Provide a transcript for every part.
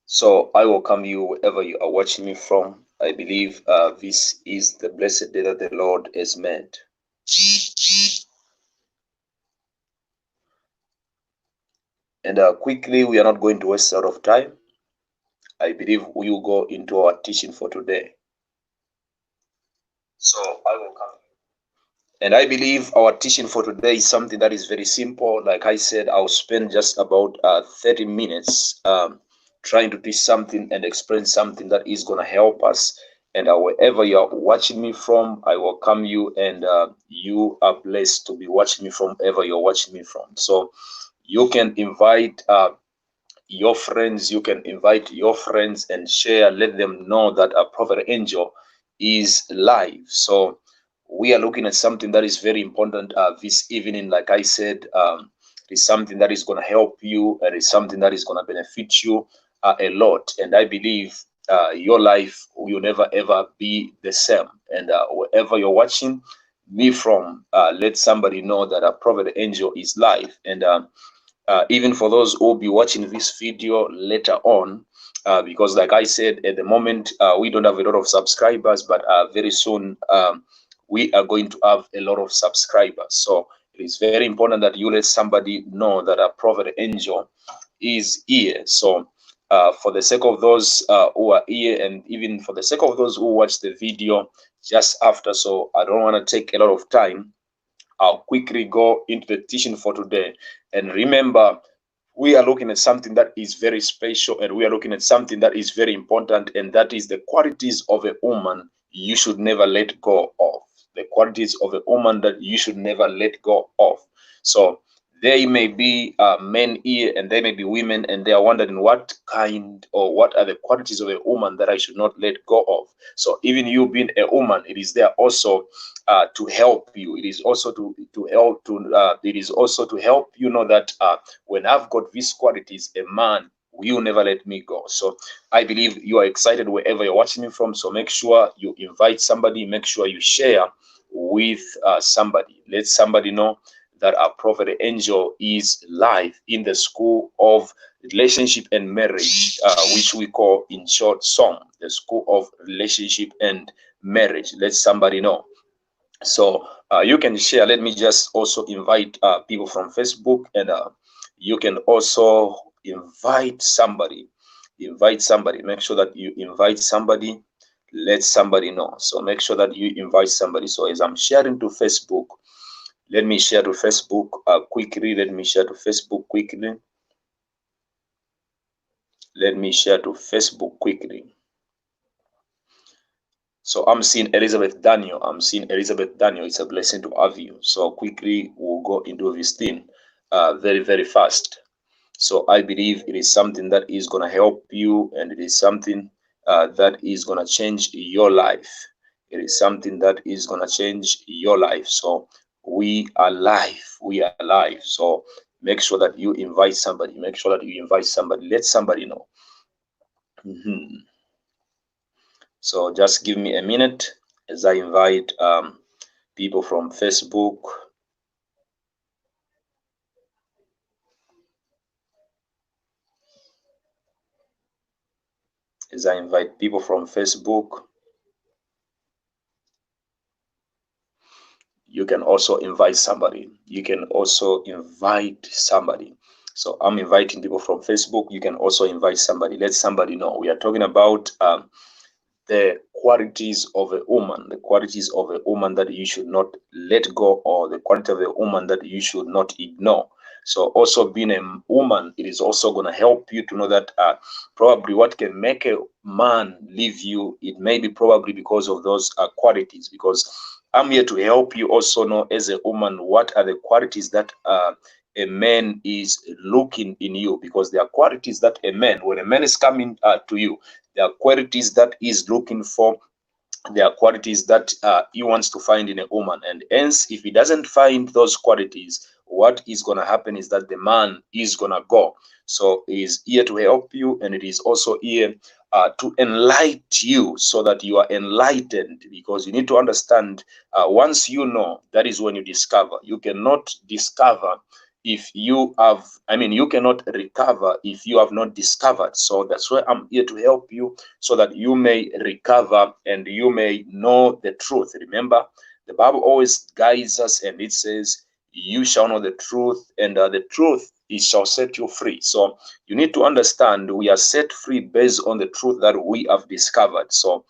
So I welcome you wherever you are watching me from. I believe this is the blessed day that the Lord has made. And quickly, we are not going to waste a lot of time. I believe we will go into our teaching for today. So I welcome you. And I believe our teaching for today is something that is very simple. Like I said, I'll spend just about 30 minutes trying to teach something and explain something that is going to help us. And wherever you are watching me from, I welcome you, and you are blessed to be watching me from wherever you're watching me from. So you can invite your friends and share. Let them know that a Prophet Angel is live. So we are looking at something that is very important this evening. Like I said, it's something that is going to help you, and it's something that is going to benefit you a lot. And I believe your life will never ever be the same. And wherever you're watching me from, let somebody know that a Prophet Angel is live. And even for those who will be watching this video later on, because like I said, at the moment, we don't have a lot of subscribers, but very soon we are going to have a lot of subscribers. So it is very important that you let somebody know that a Prophet Angel is here. So for the sake of those who are here, and even for the sake of those who watch the video just after, so I don't want to take a lot of time. I'll quickly go into the teaching for today. And remember, we are looking at something that is very special, and we are looking at something that is very important, and that is the qualities of a woman you should never let go of. The qualities of a woman that you should never let go of. So there may be men here, and there may be women, and they are wondering what kind or what are the qualities of a woman that I should not let go of. So even you being a woman, it is there also to help you. It is also to help to it is also to help you know that when I've got these qualities, a man will never let me go. So I believe you are excited wherever you're watching me from. So make sure you invite somebody, make sure you share with somebody. Let somebody know that our Prophet Angel is live in the School of Relationship and Marriage, which we call in short SOM, the School of Relationship and Marriage. Let somebody know. So you can share. Let me just also invite people from Facebook, and you can also invite somebody. Invite somebody. Make sure that you invite somebody. Let somebody know. So make sure that you invite somebody. So as I'm sharing to Facebook, let me share to Facebook quickly. Let me share to Facebook quickly. Let me share to Facebook quickly. So I'm seeing Elizabeth Daniel. I'm seeing Elizabeth Daniel. It's a blessing to have you. So quickly we'll go into this thing very, very fast. So I believe it is something that is going to help you, and it is something that is going to change your life. It is something that is going to change your life. So we are live. We are live. So make sure that you invite somebody. Make sure that you invite somebody. Let somebody know. So just give me a minute as I invite people from Facebook. As I invite people from Facebook, you can also invite somebody. You can also invite somebody. So I'm inviting people from Facebook. You can also invite somebody. Let somebody know. We are talking about the qualities of a woman, the qualities of a woman that you should not let go, or the quality of a woman that you should not ignore. So also being a woman, it is also going to help you to know that probably what can make a man leave you, it may be probably because of those qualities. Because I'm here to help you also know as a woman what are the qualities that a man is looking in you. Because there are qualities that a man, when a man is coming to you, there are qualities that he's looking for. There are qualities that he wants to find in a woman. And hence, if he doesn't find those qualities, what is going to happen is that the man is going to go. So he's here to help you, and it is also here to enlighten you, so that you are enlightened. Because you need to understand, once you know, that is when you discover. You cannot discover if you have, you cannot recover if you have not discovered. So that's why I'm here to help you, so that you may recover and you may know the truth. Remember, the Bible always guides us, and it says, you shall know the truth, and the truth, it shall set you free. So you need to understand, we are set free based on the truth that we have discovered. So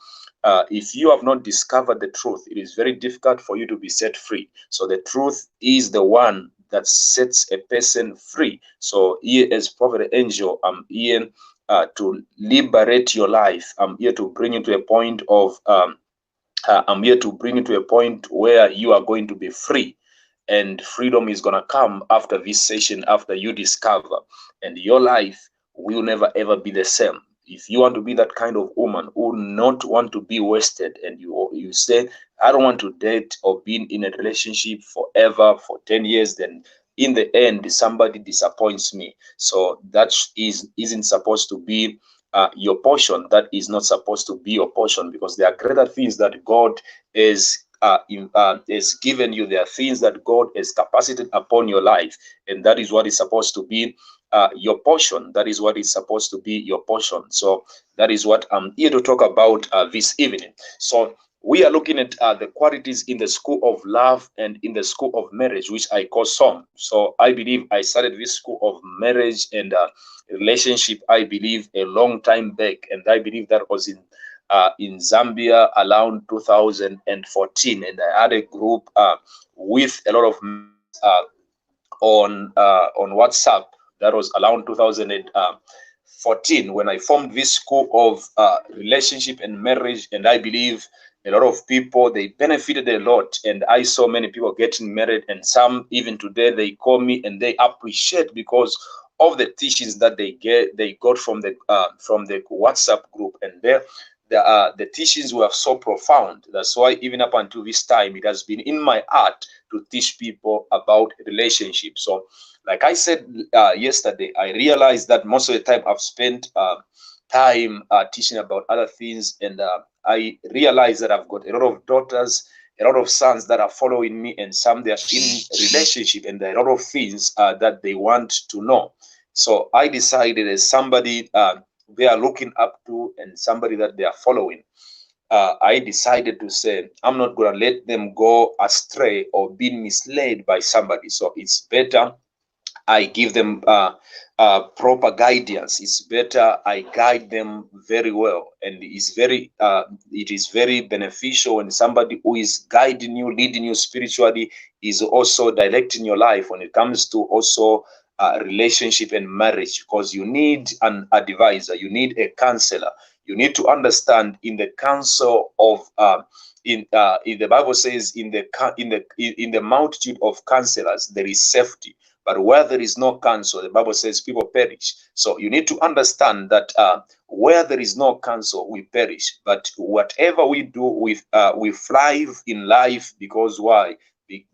if you have not discovered the truth, it is very difficult for you to be set free. So the truth is the one that sets a person free. So here, as Prophet Angel, I'm here to liberate your life. I'm here to bring you to a point of I'm here to bring you to a point where you are going to be free. And freedom is going to come after this session, after you discover. And your life will never ever be the same. If you want to be that kind of woman who not want to be wasted, and you say, I don't want to date or be in a relationship forever for 10 years, then in the end somebody disappoints me. So that isn't supposed to be your portion. That is not supposed to be your portion, because there are greater things that God is given you. There are things that God has capacitated upon your life, and that is what is supposed to be your portion. That is what is supposed to be your portion. So that is what I'm here to talk about this evening. So we are looking at the qualities in the school of love and in the school of marriage, which I call SOM. So I believe I started this school of marriage and relationship, I believe, a long time back, and I believe that was in Zambia around 2014, and I had a group with a lot of on WhatsApp, That was around 2014 when I formed this school of relationship and marriage. And I believe a lot of people, they benefited a lot. And I saw many people getting married, and some even today they call me and they appreciate because of the teachings that they got from the WhatsApp group. And the teachings were so profound. That's why even up until this time, it has been in my heart to teach people about relationships. So, like I said yesterday, I realized that most of the time I've spent time teaching about other things, and I realized that I've got a lot of daughters, a lot of sons that are following me, and some they are in relationship, and there are a lot of things that they want to know. So I decided, as somebody they are looking up to and somebody that they are following, I decided to say, I'm not going to let them go astray or be misled by somebody. So it's better I give them proper guidance. It's better I guide them very well, and it is very beneficial when somebody who is guiding you, leading you spiritually, is also directing your life when it comes to also relationship and marriage, because you need an advisor, you need a counselor. You need to understand in the counsel of in the Bible says in the multitude of counselors there is safety. But where there is no counsel, the Bible says people perish. So you need to understand that where there is no counsel, we perish. But whatever we do, we thrive in life, because why?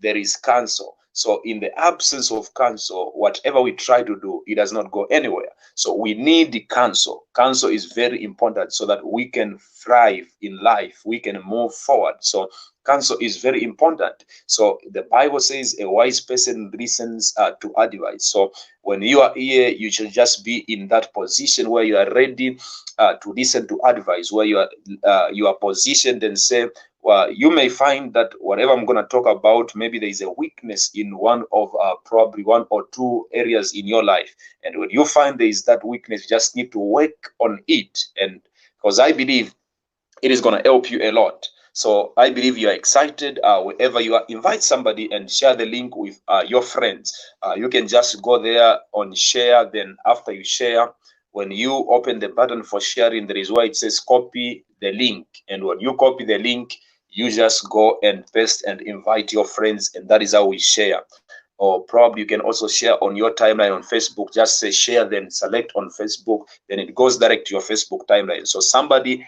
There is counsel. So in the absence of counsel, whatever we try to do, it does not go anywhere. So we need the counsel. Counsel is very important so that we can thrive in life, we can move forward. So counsel is very important. So the Bible says a wise person listens to advice. So when you are here, you should just be in that position where you are ready to listen to advice, where you are positioned and say, well, you may find that whatever I'm going to talk about, maybe there is a weakness in one of probably one or two areas in your life. And when you find there is that weakness, you just need to work on it. And because I believe it is going to help you a lot. So I believe you are excited. Wherever you are, invite somebody and share the link with your friends. You can just go there on share. Then after you share, when you open the button for sharing, there is where it says copy the link. And when you copy the link, you just go and paste and invite your friends, and that is how we share. Or probably you can also share on your timeline on Facebook. Just say share, then select on Facebook, then it goes direct to your Facebook timeline. So somebody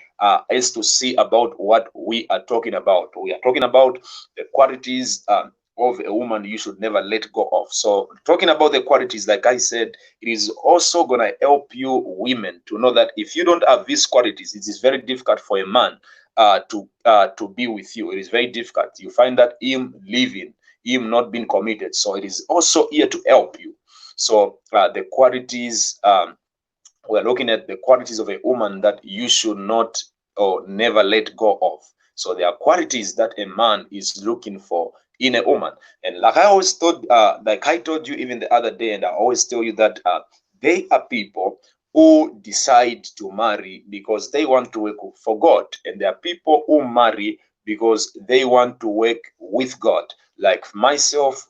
has to see about what we are talking about. We are talking about the qualities of a woman you should never let go of. So talking about the qualities, like I said, it is also going to help you women to know that if you don't have these qualities, it is very difficult for a man to be with you. It is very difficult. You find that him leaving, him not being committed. So it is also here to help you. So the qualities, we're looking at the qualities of a woman that you should not or never let go of. So there are qualities that a man is looking for in a woman. And like I always told, like I told you even the other day, and I always tell you that they are people who decide to marry because they want to work for God. And there are people who marry because they want to work with God. Like myself,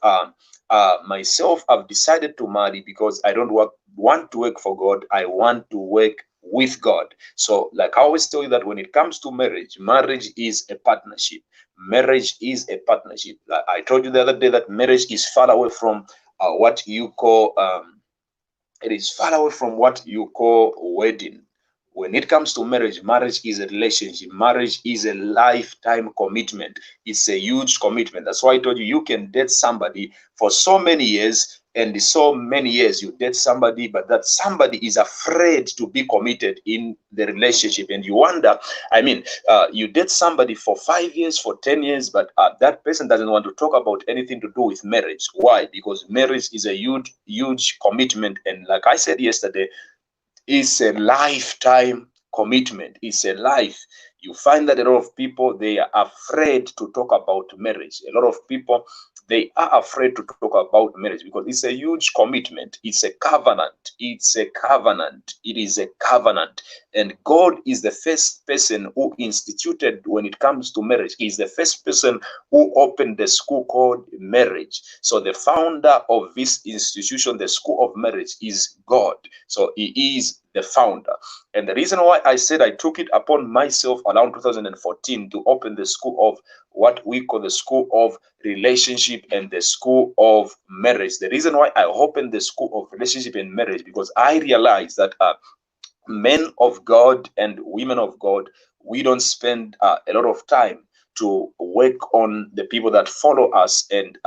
I've decided to marry because I don't want to work for God. I want to work with God. So, like I always tell you that when it comes to marriage, marriage is a partnership. Marriage is a partnership. I told you the other day that marriage is far away from what you call it is far away from what you call wedding. When it comes to marriage, marriage is a relationship. Marriage is a lifetime commitment. It's a huge commitment. That's why I told you, you can date somebody for so many years, and so many years you date somebody, but that somebody is afraid to be committed in the relationship. And you wonder, you date somebody for 5 years, for 10 years, but that person doesn't want to talk about anything to do with marriage. Why? Because marriage is a huge, huge commitment. And like I said yesterday, it's a lifetime commitment. It's a life. You find that a lot of people, they are afraid to talk about marriage. A lot of people, they are afraid to talk about marriage because it's a huge commitment. It's a covenant. It's a covenant. It is a covenant. And God is the first person who instituted when it comes to marriage. He is the first person who opened the school called marriage. So the founder of this institution, the school of marriage, is God. So he is the founder. And the reason why I said I took it upon myself around 2014 to open the school of what we call the school of relationship and the school of marriage. The reason why I opened the school of relationship and marriage, because I realized that men of God and women of God, we don't spend a lot of time to work on the people that follow us, and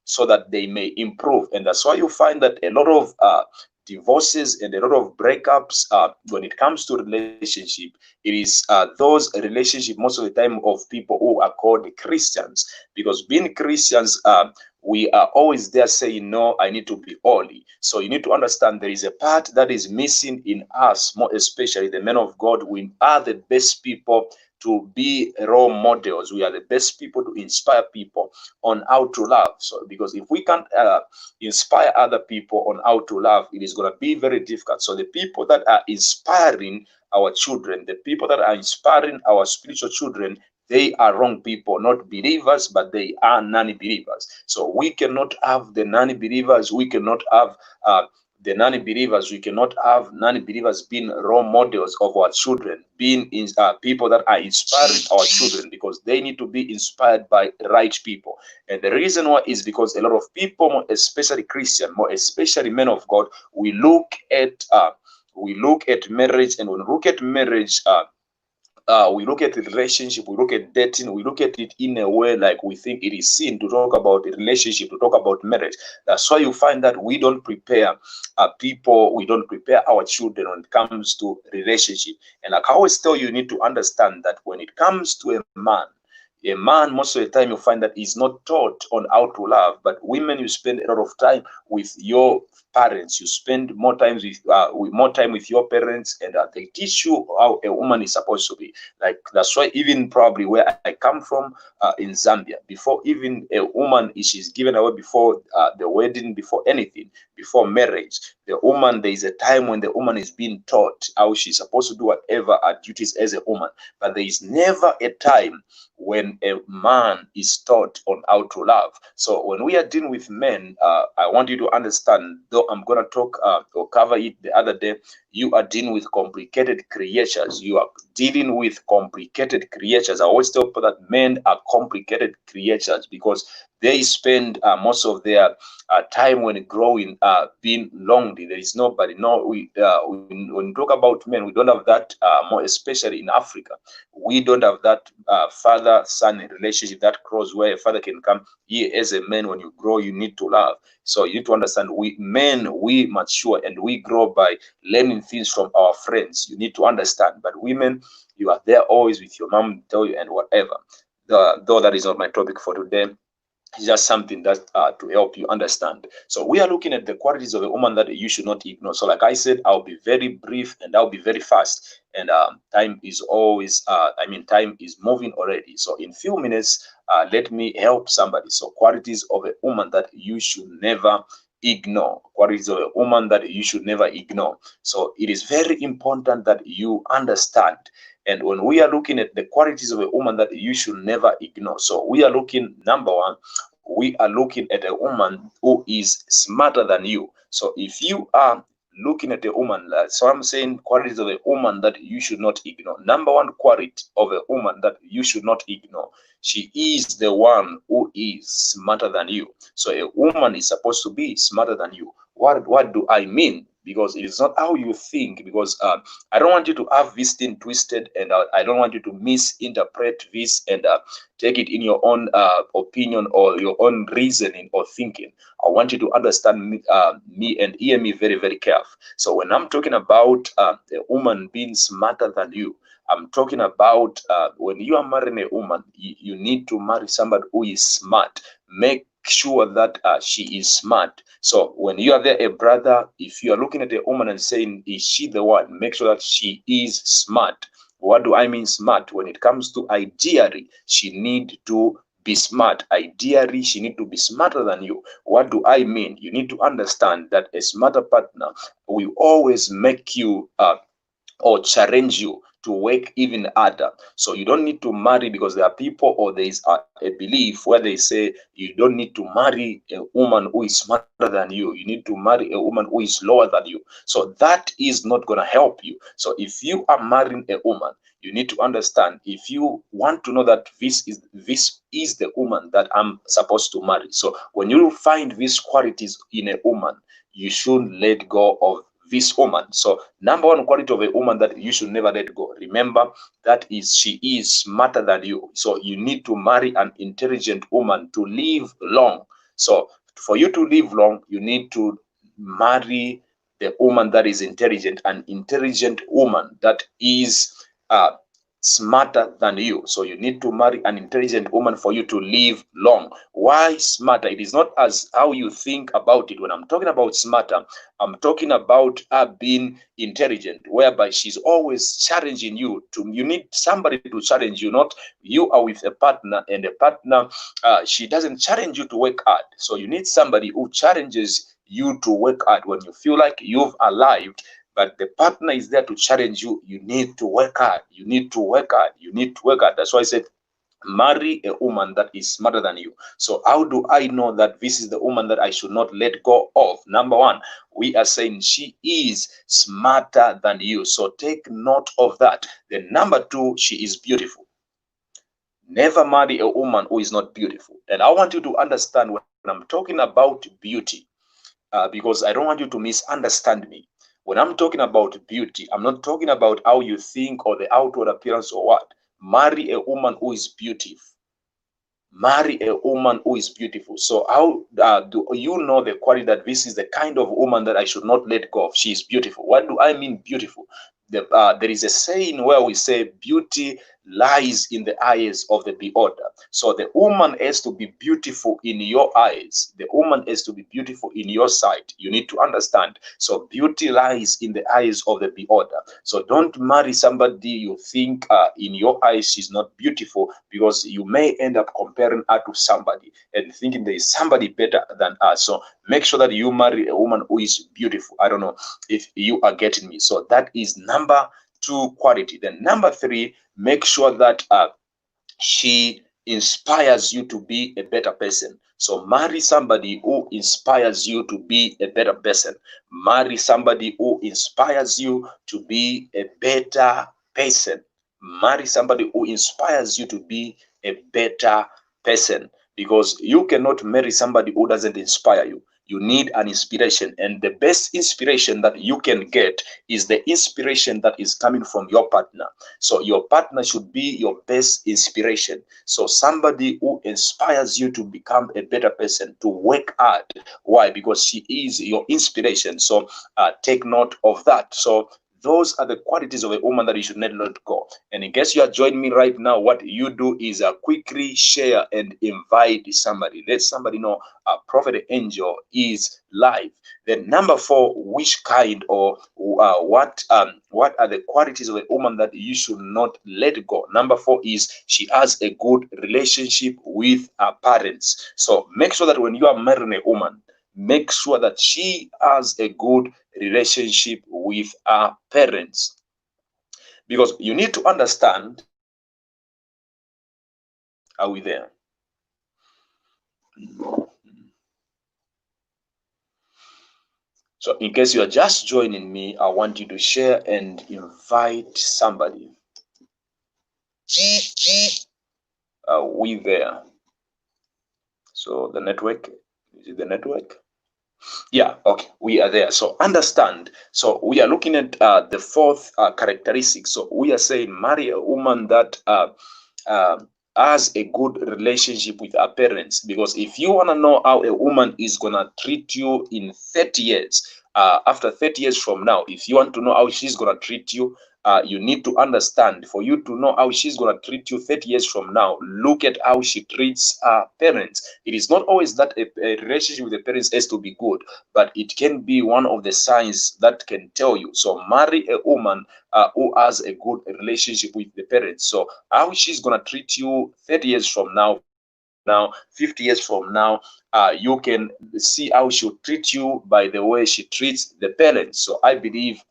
so that they may improve. And that's why you find that a lot of divorces and a lot of breakups when it comes to relationship, it is those relationship most of the time of people who are called Christians, because being Christians, we are always there saying, no, I need to be holy. So you need to understand there is a part that is missing in us, more especially the men of God. We are the best people to be role models. We are the best people to inspire people on how to love. So because if we can't inspire other people on how to love, it is going to be very difficult. So the people that are inspiring our children, the people that are inspiring our spiritual children, they are wrong people, not believers, but they are non-believers. So we cannot have the non-believers. We cannot have the non-believers. We cannot have non-believers being role models of our children, being people that are inspiring our children, because they need to be inspired by right people. And the reason why is because a lot of people, more especially Christian, more especially men of God, we look at marriage, and when we look at marriage, we look at the relationship, we look at dating, we look at it in a way like we think it is sin to talk about a relationship, to talk about marriage. That's why you find that we don't prepare people, we don't prepare our children when it comes to relationship. And like I always tell you, you need to understand that when it comes to a man, most of the time you find that he's not taught on how to love. But women, you spend a lot of time with your parents, you spend more time with your parents, and they teach you how a woman is supposed to be. Like that's why even probably where I come from in Zambia, before even a woman she's given away, before the wedding, before anything, before marriage, the woman, there is a time when the woman is being taught how she's supposed to do whatever her duties as a woman. But there is never a time when a man is taught on how to love. So when we are dealing with men, I want you to understand, though I'm going to talk or cover it the other day, you are dealing with complicated creatures. You are dealing with complicated creatures. I always tell people that men are complicated creatures because they spend most of their time when growing being lonely. There is nobody. No, when we talk about men, we don't have that, more especially in Africa. We don't have that father-son relationship, that cross where a father can come. Here, as a man, when you grow, you need to love. So you need to understand, we men, we mature and we grow by learning things from our friends. You need to understand. But women, you are there always with your mom, tell you, and whatever. Though that is not my topic for today. It's just something that to help you understand. So we are looking at the qualities of a woman that you should not ignore. So like I said, I'll be very brief and I'll be very fast. And time is always, time is moving already. So in few minutes, let me help somebody. So qualities of a woman that you should never ignore. Qualities of a woman that you should never ignore. So it is very important that you understand. And when we are looking at the qualities of a woman that you should never ignore, so we are looking, number one, we are looking at a woman who is smarter than you. So if you are looking at a woman, so I'm saying qualities of a woman that you should not ignore. Number one quality of a woman that you should not ignore, she is the one who is smarter than you. So a woman is supposed to be smarter than you. What do I mean? Because it is not how you think, because I don't want you to have this thing twisted, and I don't want you to misinterpret this and take it in your own opinion or your own reasoning or thinking. I want you to understand me and hear me very, very careful. So when I'm talking about a woman being smarter than you, I'm talking about when you are marrying a woman, you need to marry somebody who is smart. Make sure that she is smart. So when you are there, a brother, if you are looking at a woman and saying, is she the one? Make sure that she is smart. What do I mean smart? When it comes to ideally, she need to be smart. Ideally, she need to be smarter than you. What do I mean? You need to understand that a smarter partner will always make you or challenge you to work even harder. So you don't need to marry, because there are people, or there is a belief where they say you don't need to marry a woman who is smarter than you. You need to marry a woman who is lower than you. So that is not going to help you. So if you are marrying a woman, you need to understand, if you want to know that this is the woman that I'm supposed to marry. So when you find these qualities in a woman, you should let go of this woman. So number one quality of a woman that you should never let go, remember, that is, she is smarter than you. So you need to marry an intelligent woman to live long. So for you to live long, you need to marry the woman that is intelligent, an intelligent woman that is smarter than you. So you need to marry an intelligent woman for you to live long. Why smarter? It is not as how you think about it. When I'm talking about smarter, I'm talking about her being intelligent, whereby she's always challenging you. You need somebody to challenge you, not you are with a partner and a partner, she doesn't challenge you to work hard. So you need somebody who challenges you to work hard. When you feel like you've arrived, but the partner is there to challenge you, you need to work hard. You need to work hard. You need to work hard. That's why I said, marry a woman that is smarter than you. So how do I know that this is the woman that I should not let go of? Number one, we are saying she is smarter than you. So take note of that. Then number two, she is beautiful. Never marry a woman who is not beautiful. And I want you to understand, when I'm talking about beauty, because I don't want you to misunderstand me. When I'm talking about beauty, I'm not talking about how you think or the outward appearance or what. Marry a woman who is beautiful. Marry a woman who is beautiful. So how do you know the quality that this is the kind of woman that I should not let go of? She is beautiful. What do I mean beautiful? There is a saying where we say beauty lies in the eyes of the beholder. So the woman has to be beautiful in your eyes. The woman has to be beautiful in your sight. You need to understand. So beauty lies in the eyes of the beholder. So don't marry somebody you think in your eyes she's not beautiful, because you may end up comparing her to somebody and thinking there is somebody better than us. So make sure that you marry a woman who is beautiful. I don't know if you are getting me. So that is number two quality. Then number three, make sure that she inspires you to be a better person. So marry somebody who inspires you to be a better person. Marry somebody who inspires you to be a better person. Marry somebody who inspires you to be a better person, because you cannot marry somebody who doesn't inspire you. You need an inspiration, and the best inspiration that you can get is the inspiration that is coming from your partner. So your partner should be your best inspiration. So somebody who inspires you to become a better person, to work hard. Why? Because she is your inspiration. So take note of that. So those are the qualities of a woman that you should not let go. And in case you are joining me right now, what you do is quickly share and invite somebody. Let somebody know Prophet Angel is live. Then number four, which kind or what are the qualities of a woman that you should not let go? Number four is she has a good relationship with her parents. So make sure that when you are marrying a woman, make sure that she has a good relationship with her parents, because you need to understand. Are we there? So in case you are just joining me, I want you to share and invite somebody. Are we there? So the network, is it the network? Yeah, okay, we are there. So understand. So we are looking at the fourth characteristic. So we are saying marry a woman that has a good relationship with her parents, because if you want to know how a woman is going to treat you in 30 years, after 30 years from now, if you want to know how she's going to treat you, you need to understand. For you to know how she's going to treat you 30 years from now, look at how she treats her parents. It is not always that a relationship with the parents has to be good, but it can be one of the signs that can tell you. So marry a woman who has a good relationship with the parents. So how she's going to treat you 30 years from now, now, 50 years from now, you can see how she'll treat you by the way she treats the parents. So I believe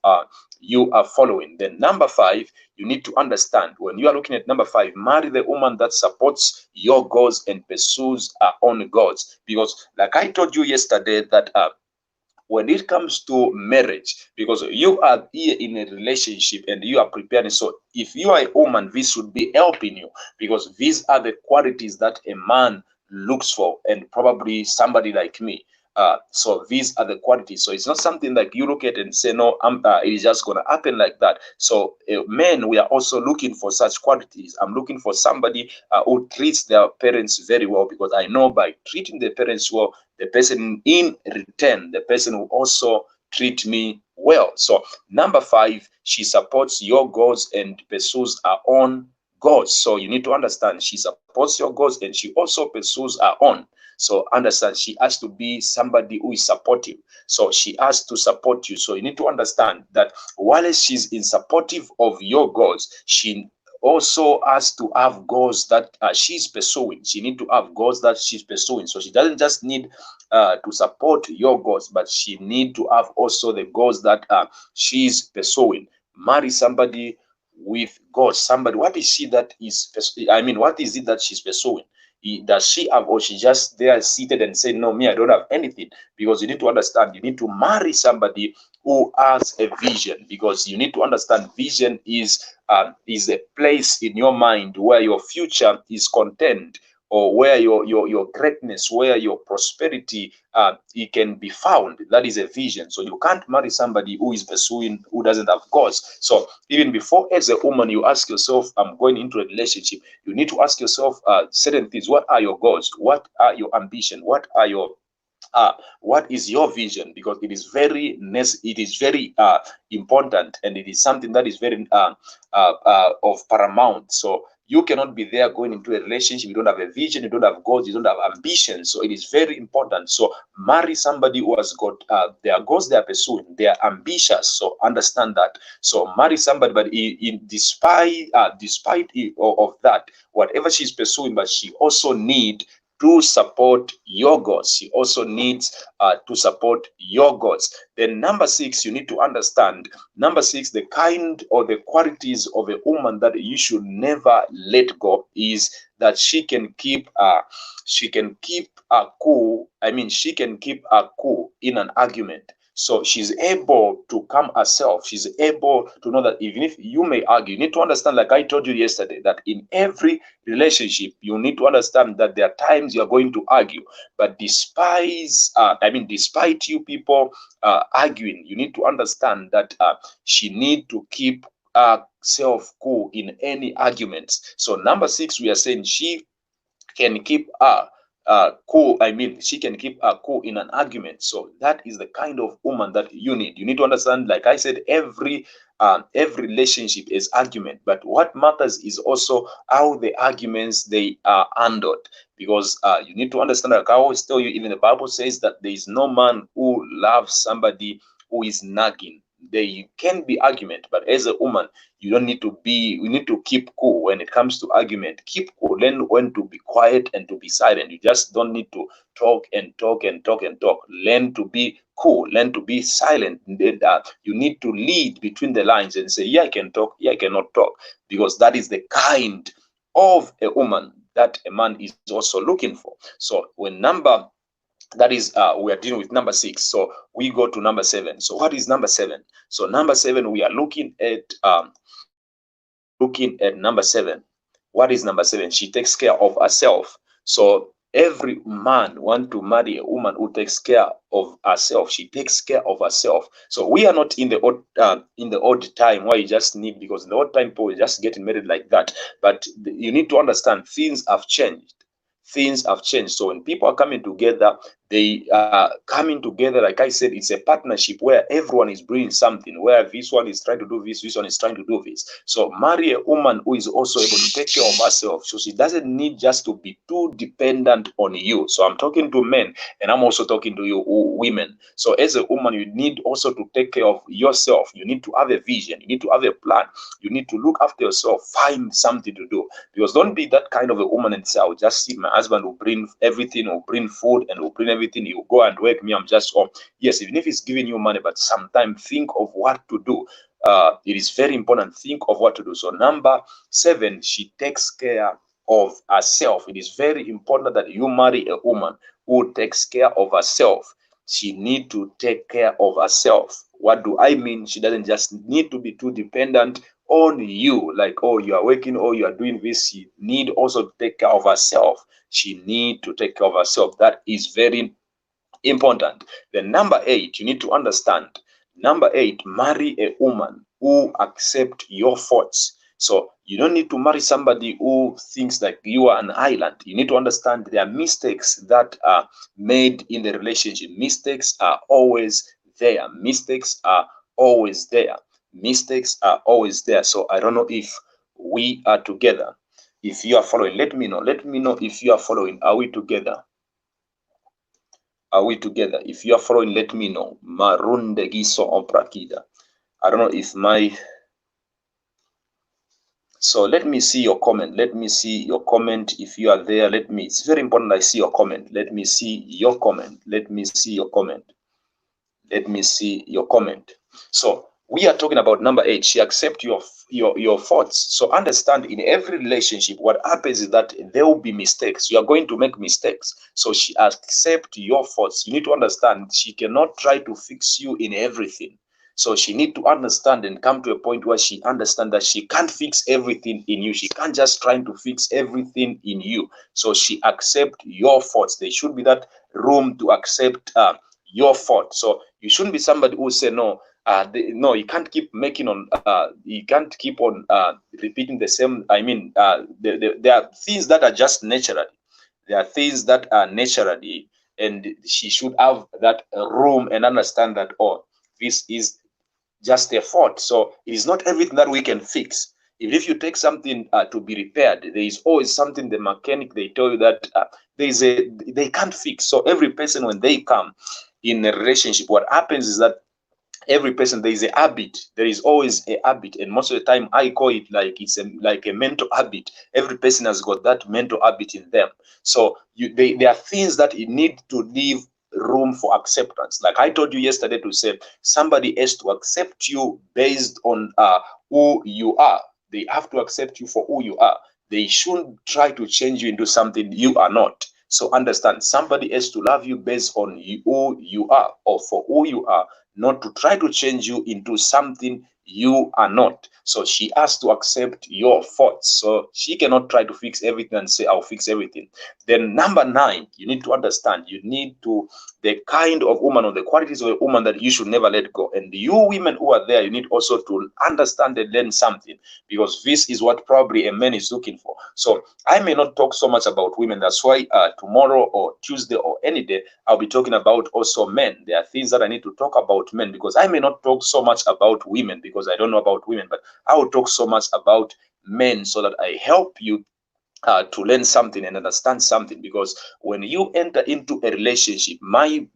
you are following. Then number 5, you need to understand, when you are looking at number 5, marry the woman that supports your goals and pursues her own goals. Because like I told you yesterday, that when it comes to marriage, because you are here in a relationship and you are preparing, so if you are a woman, this should be helping you, because these are the qualities that a man looks for, and probably somebody like me. So these are the qualities. So it's not something like you look at and say, no, it is just going to happen like that. So men, we are also looking for such qualities. I'm looking for somebody who treats their parents very well, because I know by treating the parents well, the person in return, the person will also treat me well. So number 5, she supports your goals and pursues her own goals. So you need to understand, she supports your goals and she also pursues her own. So understand, she has to be somebody who is supportive. So she has to support you. So you need to understand that while she's in supportive of your goals, she also has to have goals that she's pursuing. She need to have goals that she's pursuing. So she doesn't just need to support your goals, but she need to have also the goals that she's pursuing. Marry somebody with goals. Somebody, what is she that is? I mean, what is it that she's pursuing? Does she have, or she just there seated and say, no, me, I don't have anything? Because you need to understand, you need to marry somebody who has a vision, because you need to understand, vision is a place in your mind where your future is contained, or where your greatness, where your prosperity it can be found. That is a vision. So you can't marry somebody who is pursuing, who doesn't have goals. So even before, as a woman, you ask yourself, I'm going into a relationship, you need to ask yourself certain things. What are your goals? What are your ambition? What is your vision? Because it is very important, and it is something that is very of paramount. So you cannot be there going into a relationship, you don't have a vision, you don't have goals, you don't have ambition. So it is very important. So marry somebody who has got their goals they are pursuing, they are ambitious. So understand that. So marry somebody, but despite of that, whatever she's pursuing, but she also need to support your goals. She also needs to support your goals. Then number 6, you need to understand, number 6, the kind or the qualities of a woman that you should never let go is that she can keep a cool. I mean, she can keep a cool in an argument. So she's able to calm herself. She's able to know that even if you may argue, you need to understand, like I told you yesterday, that in every relationship, you need to understand that there are times you are going to argue. But despite you people arguing, you need to understand that she need to keep herself cool in any arguments. So number 6, we are saying she can keep cool. I mean, she can keep cool in an argument. So that is the kind of woman that you need. You need to understand, like I said, every relationship is argument, but what matters is also how the arguments they are handled. Because you need to understand, like I always tell you, even the Bible says that there is no man who loves somebody who is nagging. They can be argument, but as a woman, you don't need to be, we need to keep cool when it comes to argument. Keep cool, learn when to be quiet and to be silent. You just don't need to talk and talk and talk and talk. Learn to be cool, learn to be silent. You need to lead between the lines and say, yeah, I can talk, yeah, I cannot talk. Because that is the kind of a woman that a man is also looking for. So that is we are dealing with number 6. So we go to number 7. So what is number 7? So number 7, we are looking at number 7. What is number 7? She takes care of herself. So every man want to marry a woman who takes care of herself. She takes care of herself. So we are not in the old time where you just need, because in the old time people were just getting married like that. But you need to understand, things have changed. Things have changed. So when people are coming together, They are coming together. Like I said, it's a partnership where everyone is bringing something, where this one is trying to do this one is trying to do this. So marry a woman who is also able to take care of herself. So she doesn't need just to be too dependent on you. So I'm talking to men, and I'm also talking to you women. So as a woman, you need also to take care of yourself. You need to have a vision. You need to have a plan. You need to look after yourself. Find something to do. Because don't be that kind of a woman and say, I'll just see my husband will bring everything, will bring food, and will bring everything. He'll go and work. Me, I'm just home. Yes, even if he's giving you money, but sometimes think of what to do. It is very important. Think of what to do. So number 7, she takes care of herself. It is very important that you marry a woman who takes care of herself. She need to take care of herself. What do I mean? She doesn't just need to be too dependent on you, like, oh, you are working, oh, you are doing this. She need also to take care of herself. She need to take care of herself. That is very important. Then number 8, you need to understand. Number 8, marry a woman who accept your faults. So you don't need to marry somebody who thinks like you are an island. You need to understand there are mistakes that are made in the relationship. Mistakes are always there. Mistakes are always there. Mistakes are always there. So I don't know if we are together. If you are following, let me know. Let me know if you are following. Are we together? Are we together? If you are following, let me know. Marunde giso oprakida. I don't know if my... So let me see your comment. Let me see your comment. If you are there, let me... It's very important I see your comment. Let me see your comment. Let me see your comment. Let me see your comment. So we are talking about number 8. She accepts your faults. So understand, in every relationship, what happens is that there will be mistakes. You are going to make mistakes. So she accepts your faults. You need to understand, she cannot try to fix you in everything. So she need to understand and come to a point where she understands that she can't fix everything in you. She can't just try to fix everything in you. So she accepts your faults. There should be that room to accept your fault. So you shouldn't be somebody who say no. No, you can't keep making on. You can't keep on repeating the same. I mean, there are things that are just naturally. There are things that are naturally, and she should have that room and understand that, oh, this is just a fault. So it is not everything that we can fix. Even if you take something to be repaired, there is always something the mechanic they tell you that they can't fix. So every person, when they come in a relationship, what happens is that every person, there is a habit. There is always a habit, and most of the time I call it like it's like a mental habit. Every person has got that mental habit in them. So there are things that you need to leave room for acceptance. Like I told you yesterday, to say somebody has to accept you based on who you are. They have to accept you for who you are. They shouldn't try to change you into something you are not. So understand, somebody has to love you based on who you are, or for who you are, not to try to change you into something you are not. So she has to accept your faults. So she cannot try to fix everything and say, I'll fix everything. Then number 9, you need to understand, you need to, the kind of woman or the qualities of a woman that you should never let go. And you women who are there, you need also to understand and learn something, because this is what probably a man is looking for. So I may not talk so much about women. That's why tomorrow or Tuesday or any day, I'll be talking about also men. There are things that I need to talk about men, because I may not talk so much about women because I don't know about women, but I will talk so much about men so that I help you to learn something and understand something. Because when you enter into a relationship, my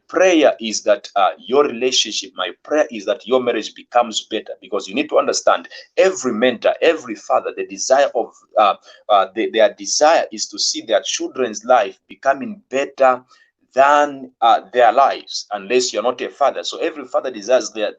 prayer is that your relationship, my prayer is that your marriage becomes better. Because you need to understand, every mentor, every father, the desire of their desire is to see their children's life becoming better than their lives, unless you're not a father. So every father desires their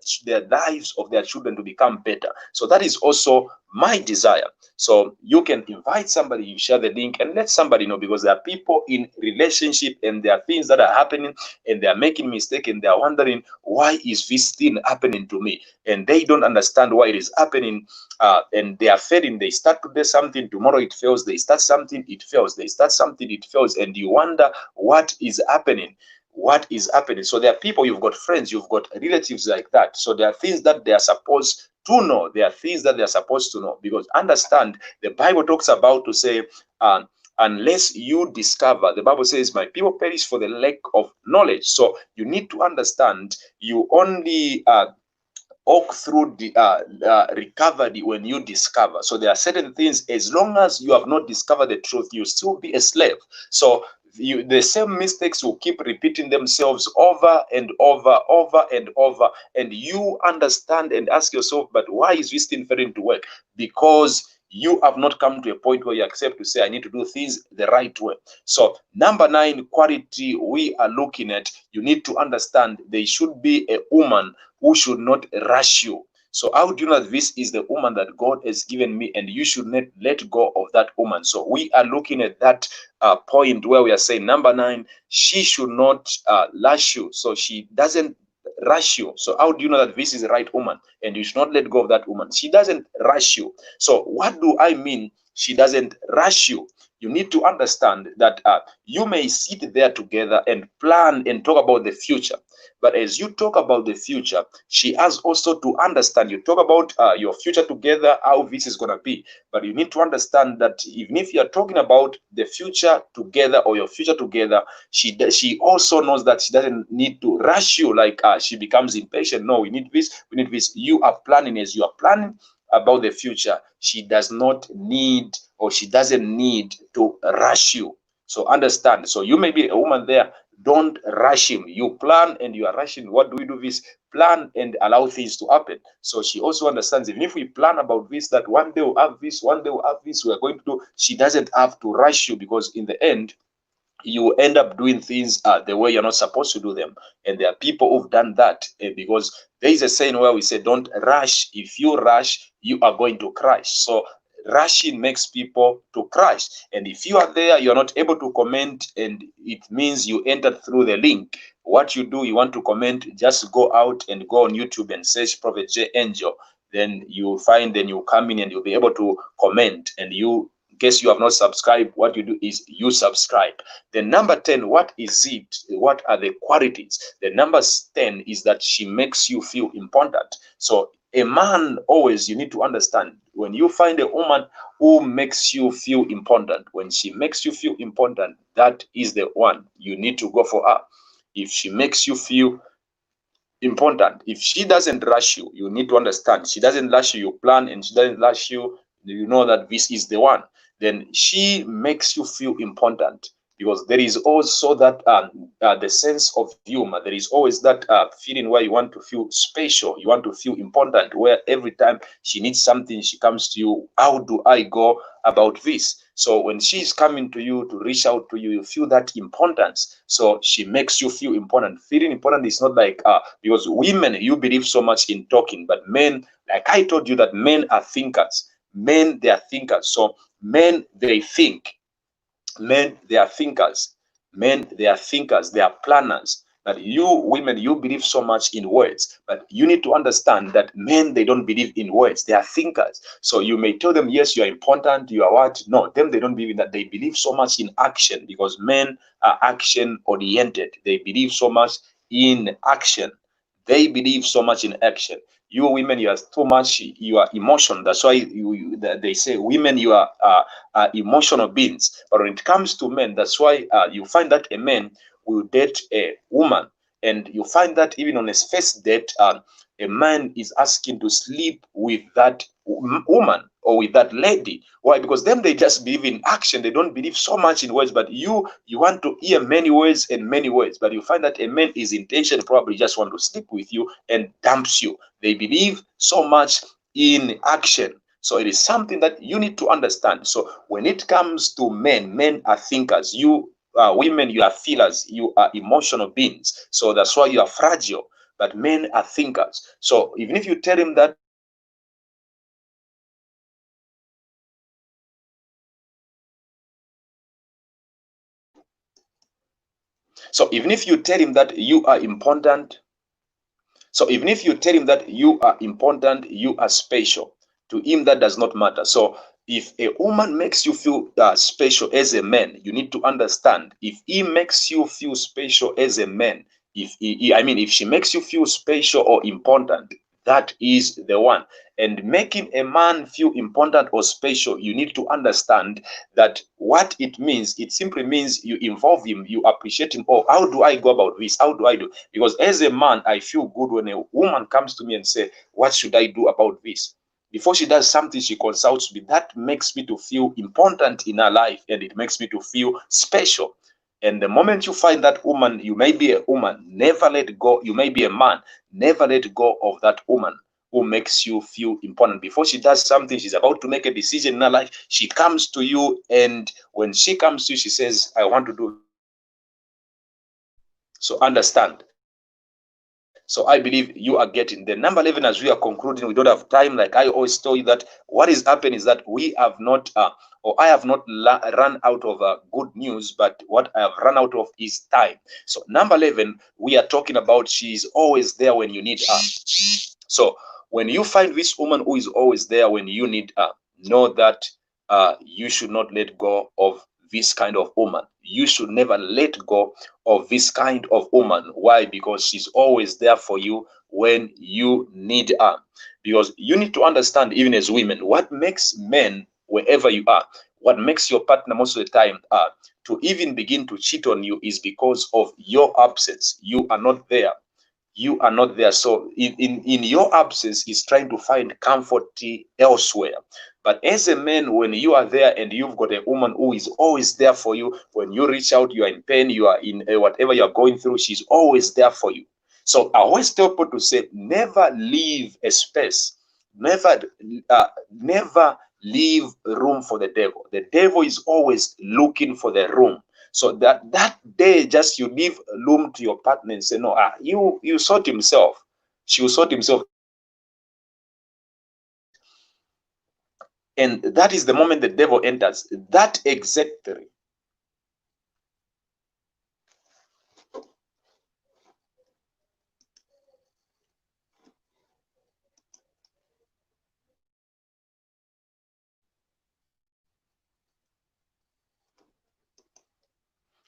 lives of their children to become better. So that is also my desire. So you can invite somebody, you share the link, and let somebody know, because there are people in relationship and there are things that are happening and they are making mistake and they are wondering, why is this thing happening to me? And they don't understand why it is happening, and they are failing. They start to do something, tomorrow it fails. They start something, it fails. They start something, it fails, and you wonder what is happening. What is happening? So there are people, you've got friends, you've got relatives like that. So there are things that they are supposed to know. There are things that they are supposed to know, because understand, the Bible talks about to say, unless you discover. The Bible says, my people perish for the lack of knowledge. So you need to understand, you only walk through the recovery when you discover. So there are certain things, as long as you have not discovered the truth, you still be a slave. So the same mistakes will keep repeating themselves over and over and over, and you understand and ask yourself, but why is this thing failing to work? Because you have not come to a point where you accept to say, I need to do things the right way. So number 9 quality we are looking at, you need to understand there should be a woman who should not rush you. So how do you know that this is the woman that God has given me, and you should not let go of that woman? So we are looking at that point where we are saying, number 9, she should not rush you. So she doesn't rush you. So how do you know that this is the right woman, and you should not let go of that woman? She doesn't rush you. So what do I mean? She doesn't rush you. You need to understand that you may sit there together and plan and talk about the future. But as you talk about the future, she has also to understand. You talk about your future together, how this is going to be. But you need to understand that even if you are talking about the future together or your future together, she also knows that she doesn't need to rush you like she becomes impatient. No, we need this, we need this. You are planning. As you are planning about the future, she does not need, or she doesn't need to rush you. So understand. So you may be a woman there, don't rush him. You plan and you are rushing. What do we do? This plan and allow things to happen. So she also understands, even if we plan about this, that one day we'll have this, one day we'll have this, we are going to do. She doesn't have to rush you, because in the end, you end up doing things the way you're not supposed to do them. And there are people who've done that, because there is a saying where we say, don't rush. If you rush, you are going to crash. So rushing makes people to crash. And if you are there, you're not able to comment, and it means you entered through the link. What you do, you want to comment, just go out and go on YouTube and search Prophet J Angel. Then you find, then you come in and you'll be able to comment. And you, in case you have not subscribed, what you do is you subscribe. Then number 10, what is it? What are the qualities? The number 10 is that she makes you feel important. So a man, always, you need to understand, when you find a woman who makes you feel important, when she makes you feel important, that is the one. You need to go for her. If she makes you feel important, if she doesn't rush you, you need to understand, she doesn't rush you, you plan, and she doesn't rush you, you know that this is the one. Then she makes you feel important, because there is also that the sense of humor. There is always that feeling where you want to feel special, you want to feel important, where every time she needs something, she comes to you. How do I go about this? So when she's coming to you to reach out to you, you feel that importance. So she makes you feel important. Feeling important is not like because women, you believe so much in talking, but men, like I told you, that men are thinkers. Men, they are thinkers. So men, they think. Men, they are thinkers. Men, they are thinkers. They are planners. But you women, you believe so much in words, but you need to understand that men, they don't believe in words. They are thinkers. So you may tell them, yes, you are important, you are what? No, them, they don't believe in that. They believe so much in action, because men are action oriented. They believe so much in action. They believe so much in action. You women, you are too much, you are emotional. That's why they say women, you are emotional beings. But when it comes to men, that's why you find that a man will date a woman, and you find that even on his first date, a man is asking to sleep with that woman or with that lady. Why? Because them, they just believe in action. They don't believe so much in words. But you want to hear many words and many words. But you find that a man is intention, probably just want to sleep with you and dumps you. They believe so much in action. So it is something that you need to understand. So when it comes to men, men are thinkers. You women, you are feelers. You are emotional beings. So that's why you are fragile. But men are thinkers. So even if you tell him that, so even if you tell him that you are important, so even if you tell him that you are important, you are special, to him that does not matter. So if a woman makes you feel special as a man, you need to understand, if he makes you feel special as a man, if she makes you feel special or important, that is the one. And making a man feel important or special, you need to understand that what it means. It simply means you involve him, you appreciate him. Oh, how do I go about this? How do I do? Because as a man, I feel good when a woman comes to me and say, what should I do about this? Before she does something, she consults me. That makes me to feel important in her life, and it makes me to feel special. And the moment you find that woman, you may be a woman, never let go. You may be a man, never let go of that woman who makes you feel important. Before she does something, she's about to make a decision in her life, she comes to you, and when she comes to you, she says, I want to do. So understand. So I believe you are getting the number 11. As we are concluding, we don't have time. Like I always tell you, that what is happening is that we have not, or I have not run out of good news, but what I have run out of is time. So number 11, we are talking about she's always there when you need her. So when you find this woman who is always there when you need her, know that you should not let go of this kind of woman. You should never let go of this kind of woman. Why? Because she's always there for you when you need her. Because you need to understand, even as women, what makes men, wherever you are, what makes your partner most of the time to even begin to cheat on you is because of your absence. You are not there. You are not there. So in your absence, he's trying to find comfort elsewhere. But as a man, when you are there and you've got a woman who is always there for you, when you reach out, you are in pain, you are in whatever you are going through, she's always there for you. So I always tell people to say, never leave a space, never leave room for the devil. The devil is always looking for the room. So that day, just you leave room to your partner and say, no, you sort himself. She will sort himself. And that is the moment the devil enters. That exactly.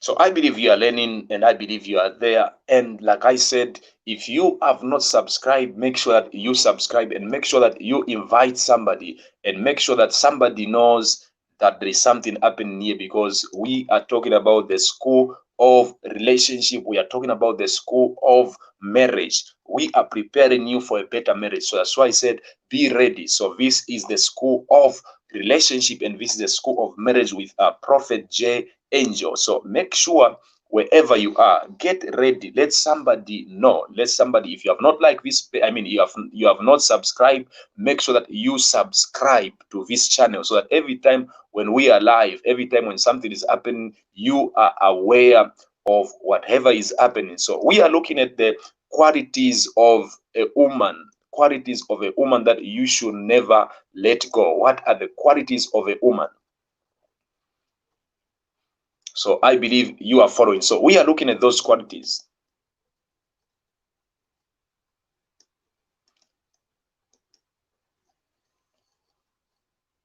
So I believe you are learning, and I believe you are there. And like I said, if you have not subscribed, make sure that you subscribe, and make sure that you invite somebody, and make sure that somebody knows that there is something happening here, because we are talking about the school of relationship. We are talking about the school of marriage. We are preparing you for a better marriage. So that's why I said, be ready. So this is the school of relationship, and this is the school of marriage with Prophet J. Angel. So make sure wherever you are, get ready. Let somebody know. Let somebody, if you have not liked this, I mean, you have not subscribed, make sure that you subscribe to this channel, so that every time when we are live, every time when something is happening, you are aware of whatever is happening. So we are looking at the qualities of a woman. Qualities of a woman that you should never let go. What are the qualities of a woman? So I believe you are following. So we are looking at those qualities.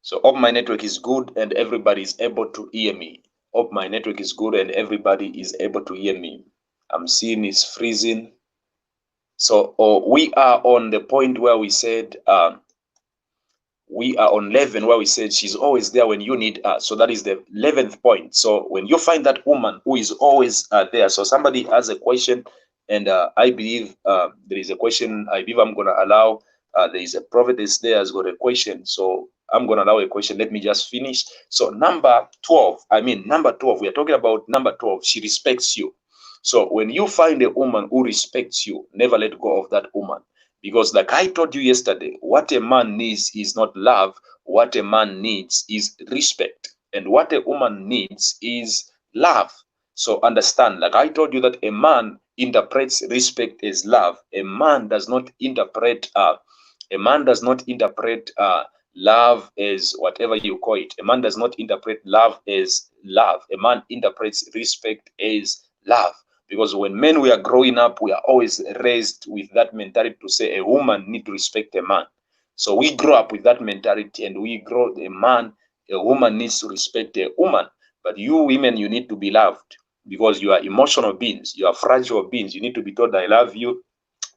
So hope my network is good and everybody is able to hear me. Hope my network is good and everybody is able to hear me. I'm seeing it's freezing. So we are on the point where we said, we are on 11, where we said she's always there when you need her. So that is the 11th point. So when you find that woman who is always there, so somebody has a question, and I believe there is a question. I believe I'm going to allow, there is a prophetess there has got a question. So I'm going to allow a question. Let me just finish. So number 12, number 12, we are talking about number 12. She respects you. So when you find a woman who respects you, never let go of that woman. Because like I told you yesterday, what a man needs is not love. What a man needs is respect. And what a woman needs is love. So understand, like I told you, that a man interprets respect as love. A man does not interpret love as whatever you call it. A man does not interpret love as love. A man interprets respect as love. Because when men we are growing up, we are always raised with that mentality to say a woman need to respect a man. So we grow up with that mentality, and we grow a woman needs to respect a woman. But you women, you need to be loved, because you are emotional beings, you are fragile beings. You need to be told, I love you.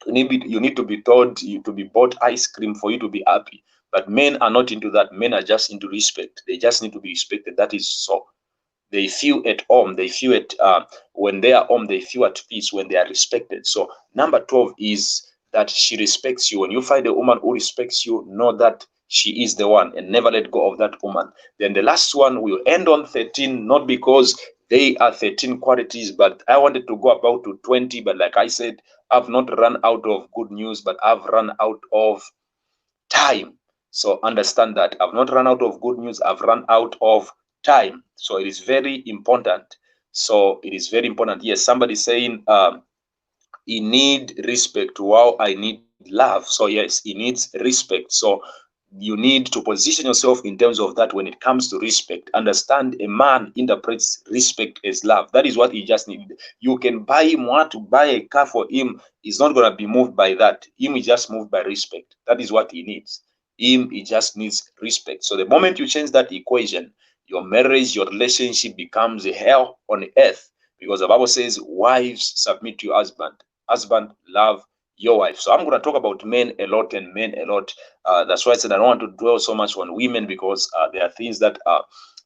You need to be told, to be bought ice cream for you to be happy. But men are not into that. Men are just into respect. They just need to be respected. That is so. They feel at home. They feel at when they are home. They feel at peace when they are respected. So number 12 is that she respects you. When you find a woman who respects you, know that she is the one, and never let go of that woman. Then the last one will end on 13, not because they are 13 qualities, but I wanted to go about to 20. But like I said, I've not run out of good news, but I've run out of time. So understand that I've not run out of good news, I've run out of time. So it is very important. So it is very important. Yes, somebody saying he need respect while I need love. So yes, he needs respect. So you need to position yourself in terms of that. When it comes to respect, understand a man interprets respect as love. That is what he just needs. You can buy him, want to buy a car for him, he's not going to be moved by that. Him is just moved by respect. That is what he needs. Him, he just needs respect. So the moment you change that equation, your marriage, your relationship becomes a hell on earth, because the Bible says, wives, submit to your husband. Husband, love your wife. So I'm going to talk about men a lot and men a lot. That's why I said I don't want to dwell so much on women, because there are things that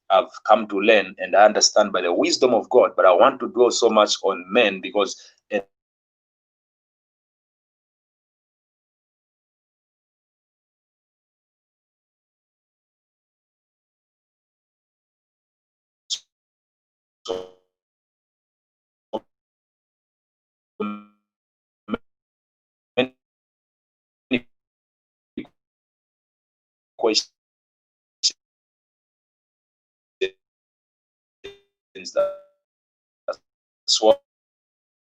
I've come to learn and I understand by the wisdom of God. But I want to dwell so much on men because so many questions that's why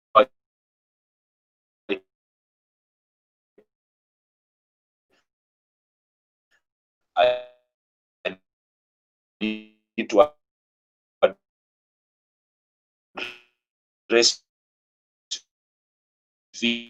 I need to address this.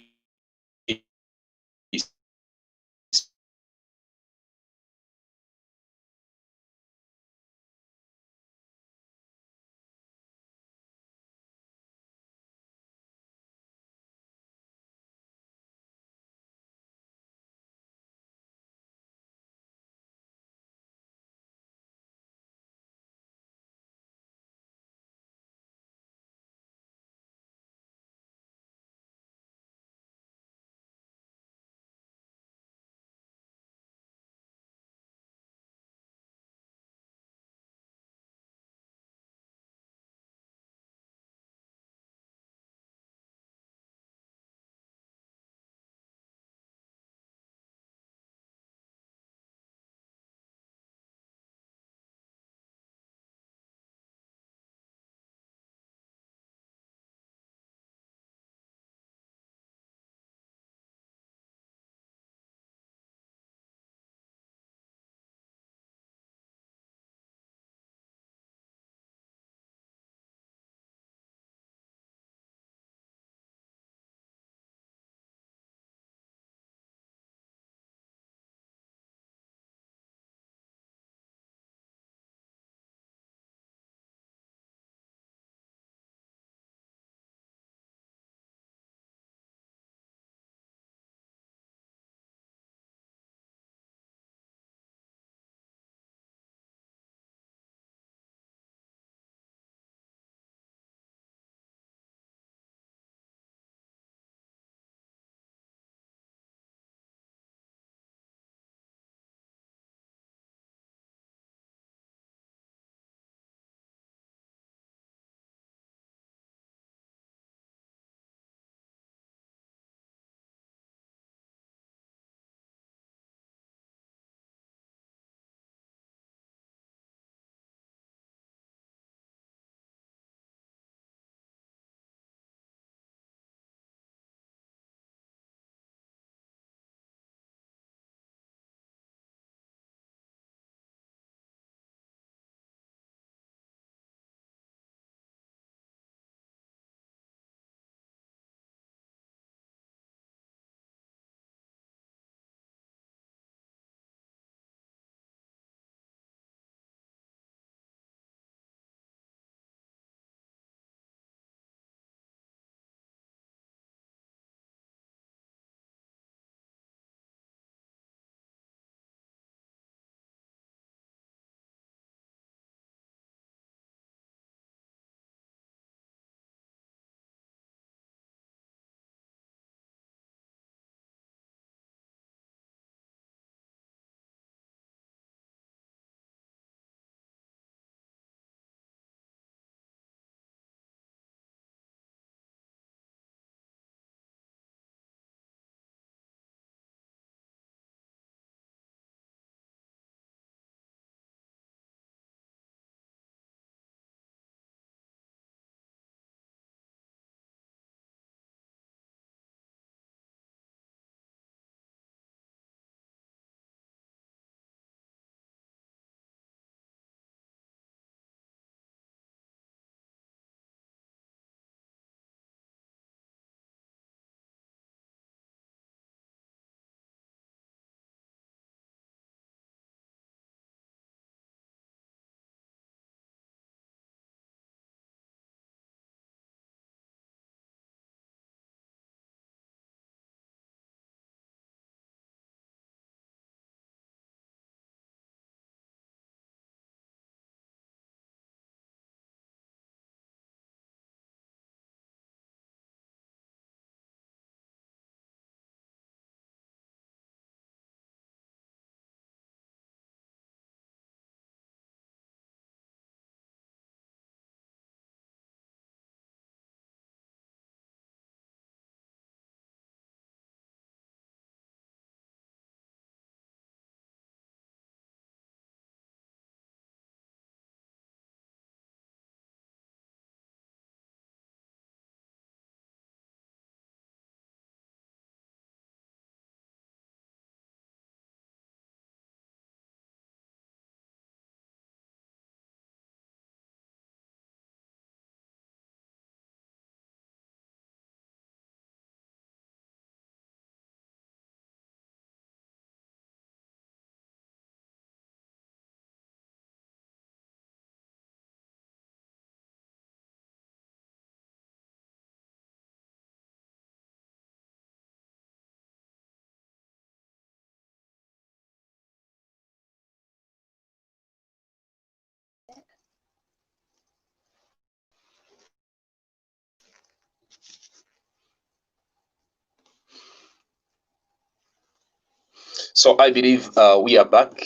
So I believe we are back.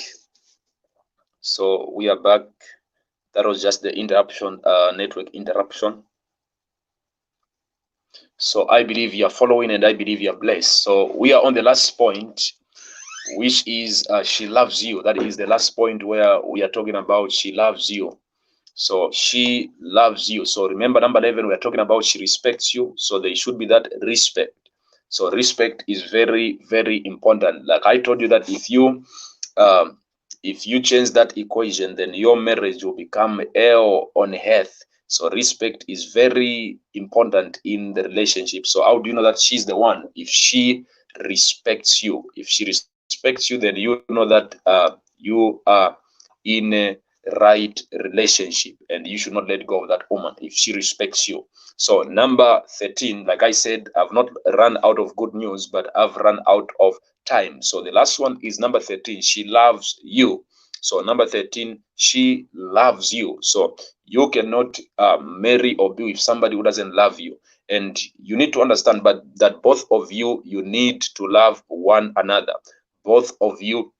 So we are back. That was just the interruption, network interruption. So I believe you are following and I believe you are blessed. So we are on the last point, which is she loves you. That is the last point where we are talking about she loves you. So she loves you. So remember, number 11, we are talking about she respects you. So there should be that respect. So respect is very, very important. Like I told you that if you change that equation, then your marriage will become hell on earth. So respect is very important in the relationship. So how do you know that she's the one? If she respects you, if she respects you, then you know that you are in a right relationship, and you should not let go of that woman if she respects you. So number 13, like I said, I've not run out of good news, but I've run out of time. So the last one is number 13. She loves you. So number 13, she loves you. So you cannot marry or be with somebody who doesn't love you. And you need to understand but that both of you need to love one another. Both of you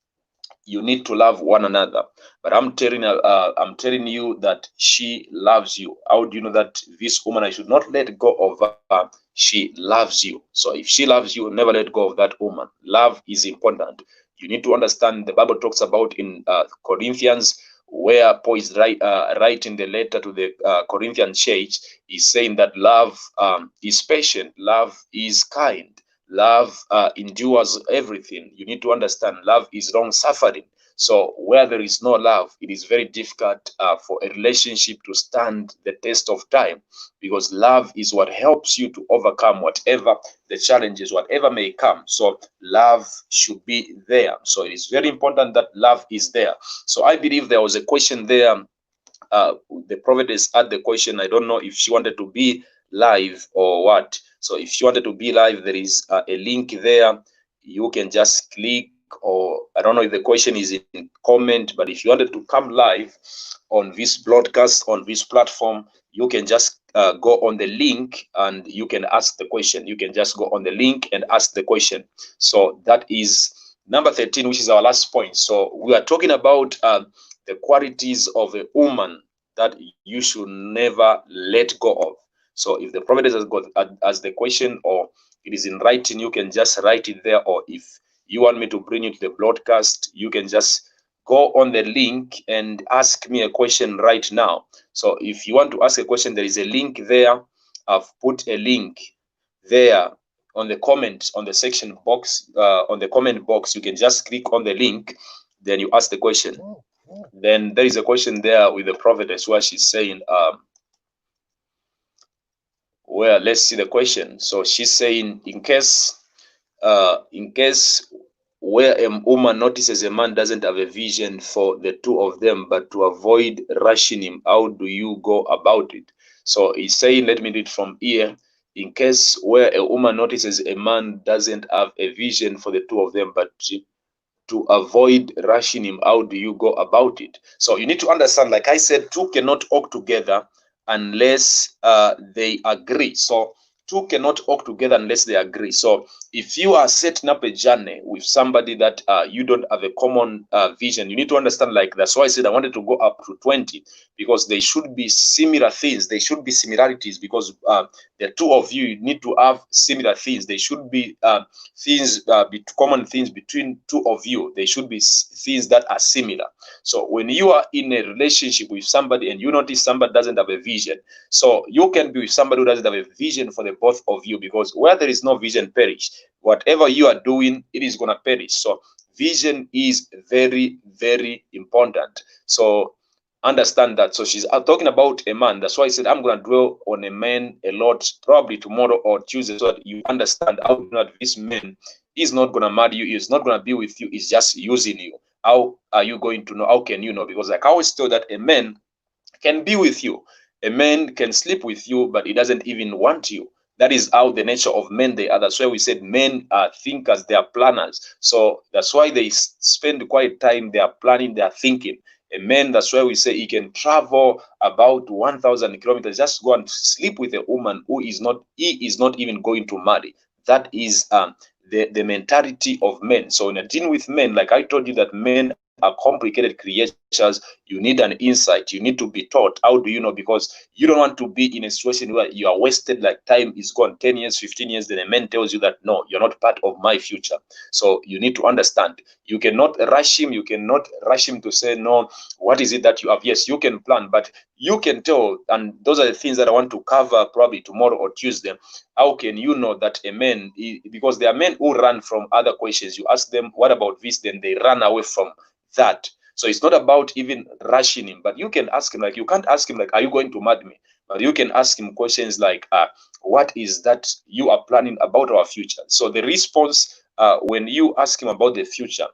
need to love one another. But I'm telling you that she loves you. How do you know that this woman, I should not let go of her? She loves you. So if she loves you, never let go of that woman. Love is important. You need to understand the Bible talks about in Corinthians, where Paul is writing the letter to the Corinthian church. He's saying that love is patient, love is kind, love endures everything. You need to understand love is long suffering. So where there is no love, it is very difficult for a relationship to stand the test of time, because love is what helps you to overcome whatever the challenges, whatever may come. So love should be there. So it is very important that love is there. So I believe there was a question there. The prophetess had the question. I don't know if she wanted to be live or what. So if she wanted to be live, there is a link there. You can just click, or I don't know if the question is in comment, but if you wanted to come live on this broadcast, on this platform, you can just go on the link and you can ask the question. You can just go on the link and ask the question. So that is number 13, which is our last point. So we are talking about the qualities of a woman that you should never let go of. So if the prophet has got as the question, or it is in writing, you can just write it there. Or if you want me to bring you to the broadcast, you can just go on the link and ask me a question right now. So if you want to ask a question, there is a link there. I've put a link there on the comment, on the section box, on the comment box. You can just click on the link, then you ask the question. Then there is a question there with the prophetess where she's saying, well, let's see the question. So she's saying, in case where a woman notices a man doesn't have a vision for the two of them, but to avoid rushing him, how do you go about it? So he's saying, let me read from here. In case where a woman notices a man doesn't have a vision for the two of them, but to avoid rushing him, how do you go about it? So you need to understand, like I said, two cannot walk together unless they agree. So two cannot walk together unless they agree. So if you are setting up a journey with somebody that you don't have a common vision, you need to understand, like that's why I said I wanted to go up to 20, because they should be similar things. They should be similarities, because the two of you need to have similar things. They should be things, common things between two of you. They should be things that are similar. So when you are in a relationship with somebody and you notice somebody doesn't have a vision, so you can be with somebody who doesn't have a vision for the both of you, because where there is no vision, perish. Whatever you are doing, it is going to perish. So vision is very, very important. So understand that. So she's talking about a man. That's why I said I'm going to dwell on a man a lot, probably tomorrow or Tuesday, so that you understand how not this man is not going to marry you. He's not going to be with you. He's just using you. How are you going to know? How can you know? Because like I always tell that a man can be with you. A man can sleep with you, but he doesn't even want you. That is how the nature of men they are. That's why we said men are thinkers, they are planners. So that's why they spend quite time, they are planning, they are thinking. A man, that's why we say he can travel about 1,000 kilometers, just go and sleep with a woman he is not even going to marry. That is the mentality of men. So in a dealing with men, like I told you that men are complicated creatures, you need an insight, you need to be taught. How do you know? Because you don't want to be in a situation where you are wasted, like time is gone 10 years, 15 years, then a man tells you that no, you're not part of my future. So you need to understand, you cannot rush him, to say no, what is it that you have? Yes, you can plan, but you can tell, and those are the things that I want to cover probably tomorrow or Tuesday. How can you know that a man, because there are men who run from other questions. You ask them, what about this? Then they run away from that. So it's not about even rushing him, but you can ask him, like, you can't ask him, like, are you going to marry me? But you can ask him questions like, what is that you are planning about our future? So the response, when you ask him about the future,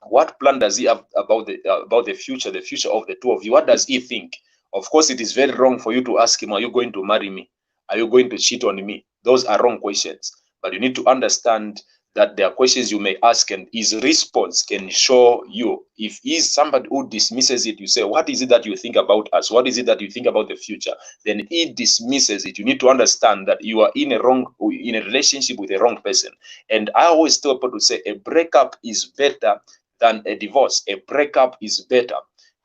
what plan does he have about the future of the two of you? What does he think? Of course, it is very wrong for you to ask him, are you going to marry me? Are you going to cheat on me? Those are wrong questions. But you need to understand that there are questions you may ask, and his response can show you. If he's somebody who dismisses it, you say, what is it that you think about us? What is it that you think about the future? Then he dismisses it. You need to understand that you are in a relationship with a wrong person. And I always tell people to say a breakup is better than a divorce. A breakup is better.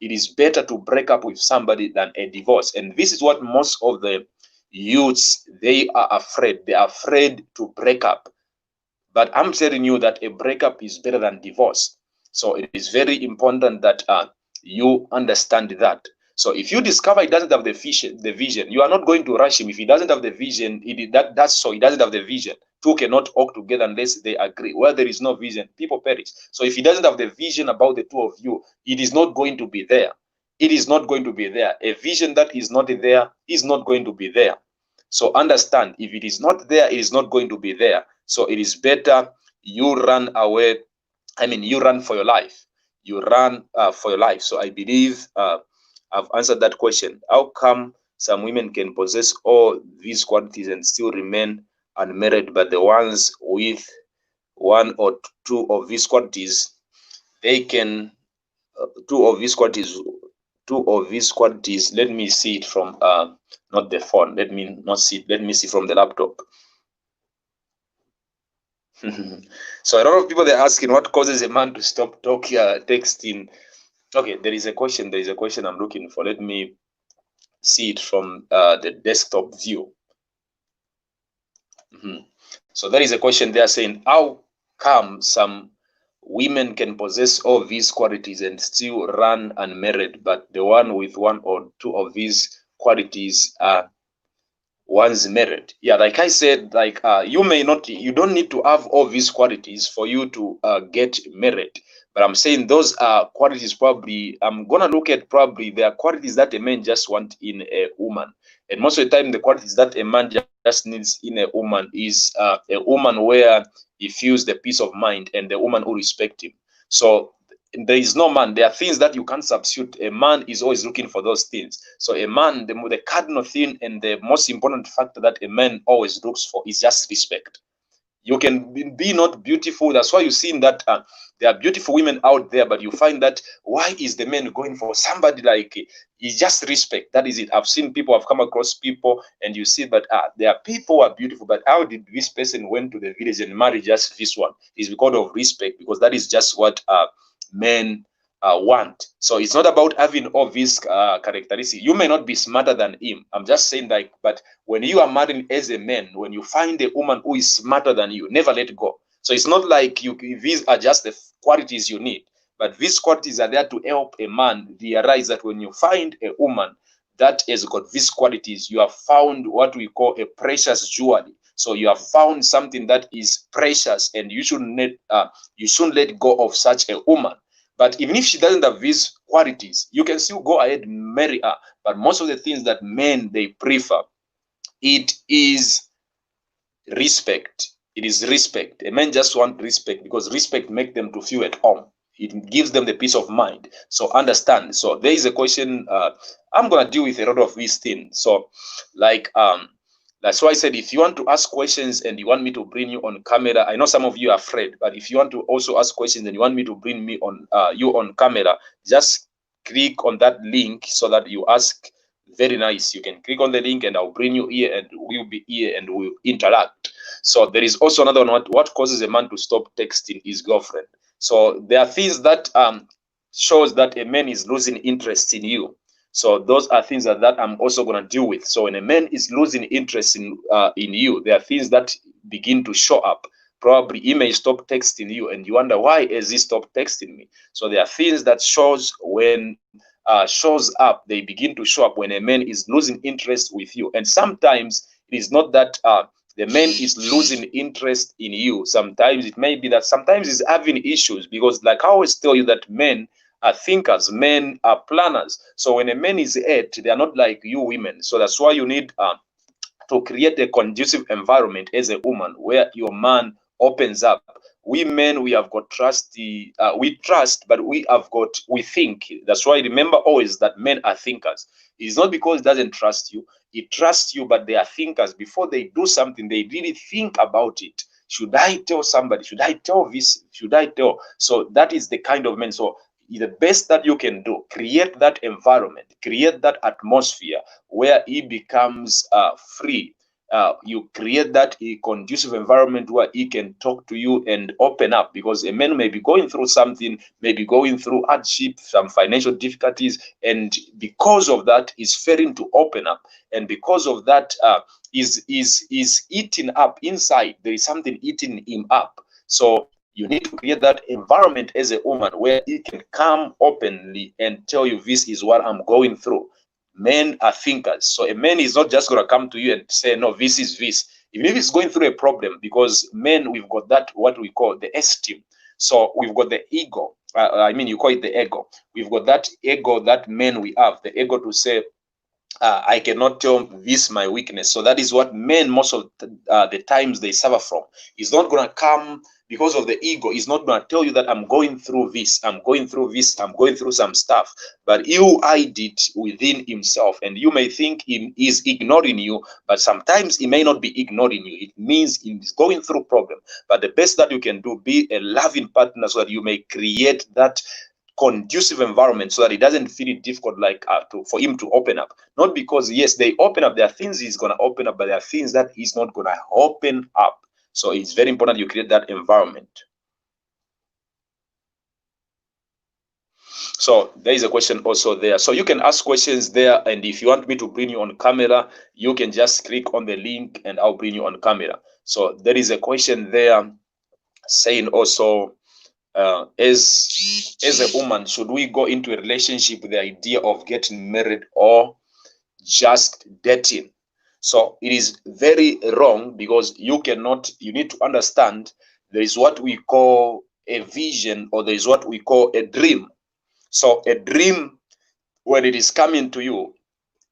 It is better to break up with somebody than a divorce. And this is what most of the youths, they are afraid. They are afraid to break up. But I'm telling you that a breakup is better than divorce. So it is very important that you understand that. So if you discover he doesn't have the vision, you are not going to rush him. If he doesn't have the vision, that's so he doesn't have the vision. Two cannot walk together unless they agree. Where there is no vision, people perish. So if he doesn't have the vision about the two of you, it is not going to be there. It is not going to be there. A vision that is not there is not going to be there. So understand, if it is not there, it is not going to be there. So it is better you run away. I mean, you run for your life. You run for your life. So I believe I've answered that question. How come some women can possess all these qualities and still remain unmarried, but the ones with one or two of these qualities, they can two of these qualities, let me see it from not the phone, let me see from the laptop. So a lot of people, they're asking what causes a man to stop texting. Okay, there is a question I'm looking for. Let me see it from the desktop view. So there is a question there saying, how come some women can possess all these qualities and still run unmarried, but the one with one or two of these qualities are once married? Yeah, like I said, like you don't need to have all these qualities for you to get married. But I'm saying those are qualities, probably I'm gonna look at, probably there are qualities that a man just want in a woman. And most of the time, the qualities that a man just needs in a woman is a woman where he feels the peace of mind, and the woman who respect him. So there is no man. There are things that you can't substitute. A man is always looking for those things. So a man, the cardinal thing and the most important factor that a man always looks for is just respect. You can be not beautiful. That's why you see that there are beautiful women out there, but you find that why is the man going for somebody like, it's just respect. That is it. I've seen people, I've come across people, and you see, but there are people who are beautiful, but how did this person went to the village and marry just this one? It's because of respect, because that is just what men want. So it's not about having all these characteristics. You may not be smarter than him. I'm just saying, like, but when you are married as a man, when you find a woman who is smarter than you, never let go. So it's not like these are just the qualities you need, but these qualities are there to help a man realize that when you find a woman that has got these qualities, you have found what we call a precious jewelry. So you have found something that is precious, and you shouldn't let go of such a woman. But even if she doesn't have these qualities, you can still go ahead and marry her. But most of the things that men, they prefer, it is respect. It is respect. A man just want respect, because respect makes them to feel at home. It gives them the peace of mind. So understand. So there is a question. I'm gonna deal with a lot of these things. So, like that's why I said, if you want to ask questions and you want me to bring you on camera, I know some of you are afraid, but if you want to also ask questions and you want me to bring me on you on camera, just click on that link so that you ask. Very nice. You can click on the link and I'll bring you here, and we'll be here and we'll interact. So there is also another one. What causes a man to stop texting his girlfriend? So there are things that shows that a man is losing interest in you. So those are things that I'm also going to deal with. So when a man is losing interest in you, there are things that begin to show up. Probably he may stop texting you, and you wonder, why has he stopped texting me? So there are things that shows up. They begin to show up when a man is losing interest with you. And sometimes it is not that the man is losing interest in you. Sometimes it may be that sometimes he's having issues, because like I always tell you that men are thinkers, men are planners. So when a man is hurt, they are not like you women. So that's why you need to create a conducive environment as a woman where your man opens up. We men, we have got trust. We trust, but we think. That's why remember always that men are thinkers. It's not because he doesn't trust you. He trusts you, but they are thinkers. Before they do something, they really think about it. Should I tell somebody? Should I tell this? Should I tell? So that is the kind of men. So the best that you can do, create that environment, create that atmosphere where he becomes free. You create that a conducive environment where he can talk to you and open up, because a man may be going through something, maybe going through hardship, some financial difficulties, and because of that is failing to open up, and because of that is eating up inside. There is something eating him up. So you need to create that environment as a woman where he can come openly and tell you, this is what I'm going through. Men are thinkers. So a man is not just going to come to you and say, no, this is this. Even if he's going through a problem, because men, we've got that, what we call the esteem. So we've got the ego. You call it the ego. We've got that ego that men we have, the ego to say, I cannot tell this my weakness. So that is what men most of the times they suffer from. He's not going to come because of the ego. He's not going to tell you that I'm going through this, I'm going through this, I'm going through some stuff. But he will hide it within himself. And you may think he is ignoring you, but sometimes he may not be ignoring you. It means he's going through problem. But the best that you can do, be a loving partner so that you may create that conducive environment so that it doesn't feel it difficult, like for him to open up. Not because, yes, they open up, there are things he's going to open up, but there are things that he's not going to open up. So it's very important you create that environment. So there is a question also there. So you can ask questions there, and if you want me to bring you on camera, you can just click on the link and I'll bring you on camera. So there is a question there saying also, as a woman, should we go into a relationship with the idea of getting married or just dating? So it is very wrong, because you need to understand there is what we call a vision, or there is what we call a dream. So a dream, when it is coming to you,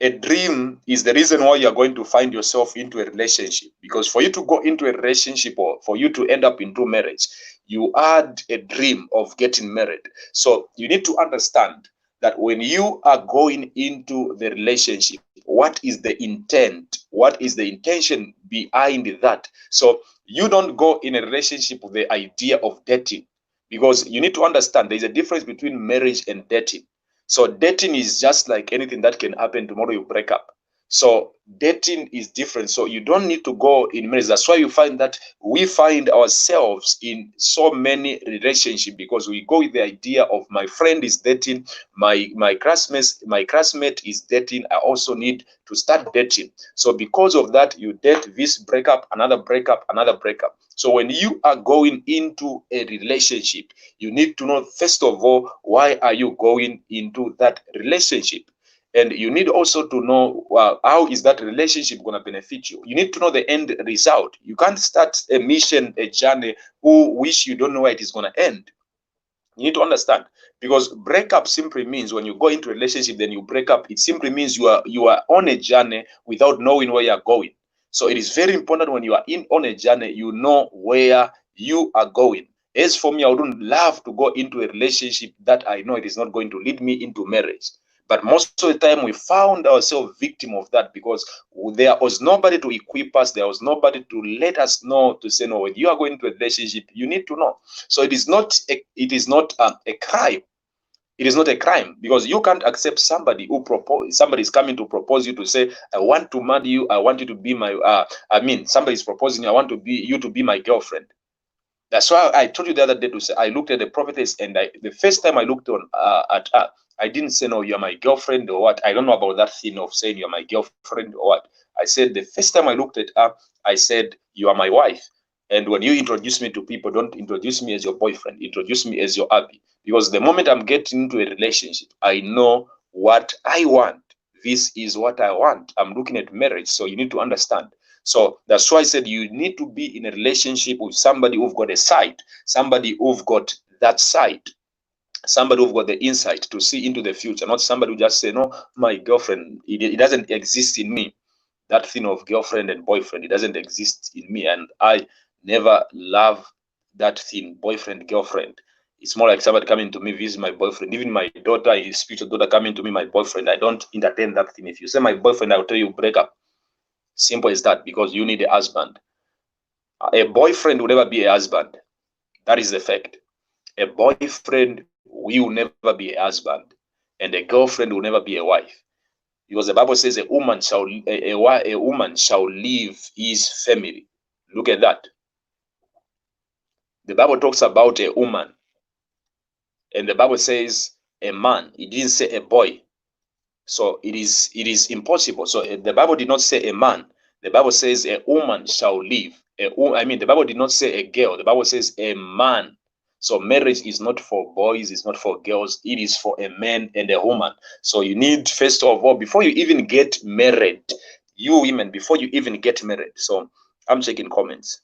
a dream is the reason why you are going to find yourself into a relationship. Because for you to go into a relationship, or for you to end up into marriage, you had a dream of getting married. So you need to understand that when you are going into the relationship, what is the intent? What is the intention behind that? So you don't go in a relationship with the idea of dating, because you need to understand there's a difference between marriage and dating. So dating is just like anything that can happen tomorrow, you break up. So dating is different. So you don't need to go in marriage. That's why you find that we find ourselves in so many relationships, because we go with the idea of my friend is dating, my classmate is dating, I also need to start dating. So because of that, you date this breakup, another breakup, another breakup. So when you are going into a relationship, you need to know, first of all, why are you going into that relationship? And you need also to know how is that relationship going to benefit you. You need to know the end result. You can't start a mission, a journey, which you don't know where it is going to end. You need to understand, because breakup simply means when you go into a relationship, then you break up. It simply means you are on a journey without knowing where you are going. So it is very important when you are on a journey, you know where you are going. As for me, I wouldn't love to go into a relationship that I know it is not going to lead me into marriage. But most of the time, we found ourselves victim of that, because there was nobody to equip us. There was nobody to let us know, to say, no, when you are going into a relationship, you need to know. So it is not a crime It is not a crime, because you can't accept somebody who somebody is coming to propose you, to say, I want to marry you, I want you to be my somebody is proposing you, I want you to be my girlfriend. That's why I told you the other day to say, I looked at the prophetess, and the first time I looked at her, I didn't say, no, you're my girlfriend or what. I don't know about that thing of saying you're my girlfriend or what. I said, the first time I looked at her, I said, you are my wife. And when you introduce me to people, don't introduce me as your boyfriend. Introduce me as your hubby. Because the moment I'm getting into a relationship, I know what I want. This is what I want. I'm looking at marriage. So you need to understand. So that's why I said you need to be in a relationship with somebody who've got a sight, somebody who've got that sight, somebody who've got the insight to see into the future, not somebody who just say, no, my girlfriend, it doesn't exist in me. That thing of girlfriend and boyfriend, it doesn't exist in me. And I never love that thing, boyfriend, girlfriend. It's more like somebody coming to me, visit my boyfriend. Even my daughter, his spiritual daughter coming to me, my boyfriend. I don't entertain that thing. If you say my boyfriend, I'll tell you break up. Simple as that, because you need a husband. A boyfriend will never be a husband. That is the fact. A boyfriend will never be a husband, and a girlfriend will never be a wife. Because the Bible says a woman shall leave his family. Look at that. The Bible talks about a woman, and the Bible says a man. It didn't say a boy. So it is impossible. So the Bible did not say a man. The Bible says a woman shall leave. The Bible did not say a girl. The Bible says a man. So marriage is not for boys, it's not for girls, it is for a man and a woman. So you need, first of all, before you even get married, you women, before you even get married. So I'm checking comments.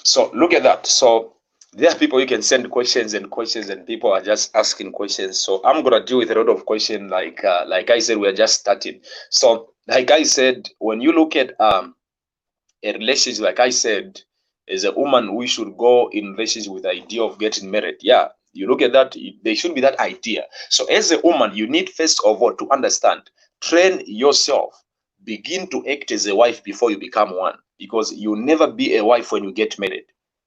So look at that. So there are people you can send questions, and people are just asking questions. So I'm gonna deal with a lot of questions. Like I said, we're just starting. So like I said, when you look at a relationship, like I said, as a woman, we should go in relationship with the idea of getting married. Yeah, you look at that, there should be that idea. So as a woman, you need first of all to understand, train yourself, begin to act as a wife before you become one, because you'll never be a wife when you get married.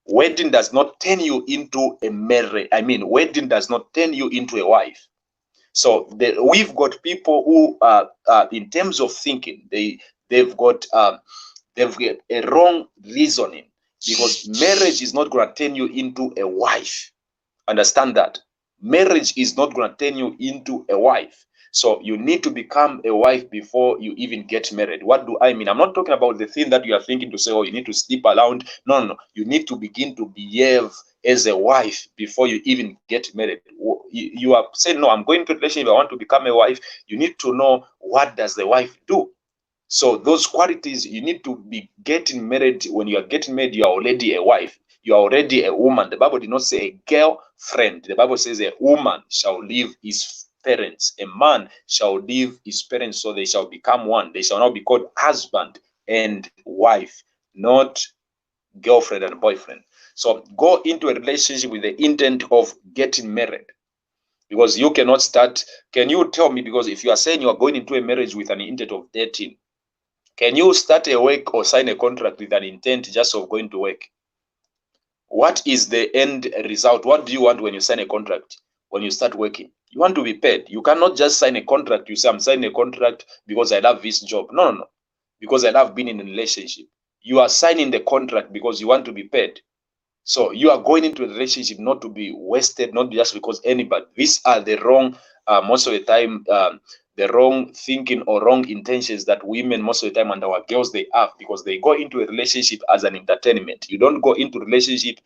Wedding does not turn you into a married. Wedding does not turn you into a wife. So we've got people who, in terms of thinking, they've got a wrong reasoning, because marriage is not going to turn you into a wife. Understand that. Marriage is not going to turn you into a wife. So you need to become a wife before you even get married. What do I mean? I'm not talking about the thing that you are thinking to say, oh, you need to sleep around. No. You need to begin to behave as a wife before you even get married. You are saying, no, I'm going to a relationship, I want to become a wife. You need to know, what does the wife do? So those qualities, you need to be getting married. When you are getting married, you are already a wife. You are already a woman. The Bible did not say a girlfriend. The Bible says a woman shall leave his parents. A man shall leave his parents, so they shall become one. They shall now be called husband and wife, not girlfriend and boyfriend. So go into a relationship with the intent of getting married. Because you cannot start. Can you tell me, because if you are saying you are going into a marriage with an intent of dating, can you start a work or sign a contract with an intent just of going to work? What is the end result? What do you want when you sign a contract? When you start working, you want to be paid. You cannot just sign a contract. You say, I'm signing a contract because I love this job. No. Because I love being in a relationship. You are signing the contract because you want to be paid. So you are going into a relationship not to be wasted, not just because anybody. These are the wrong, most of the time, the wrong thinking or wrong intentions that women most of the time and our girls they have, because they go into a relationship as an entertainment. You don't go into relationship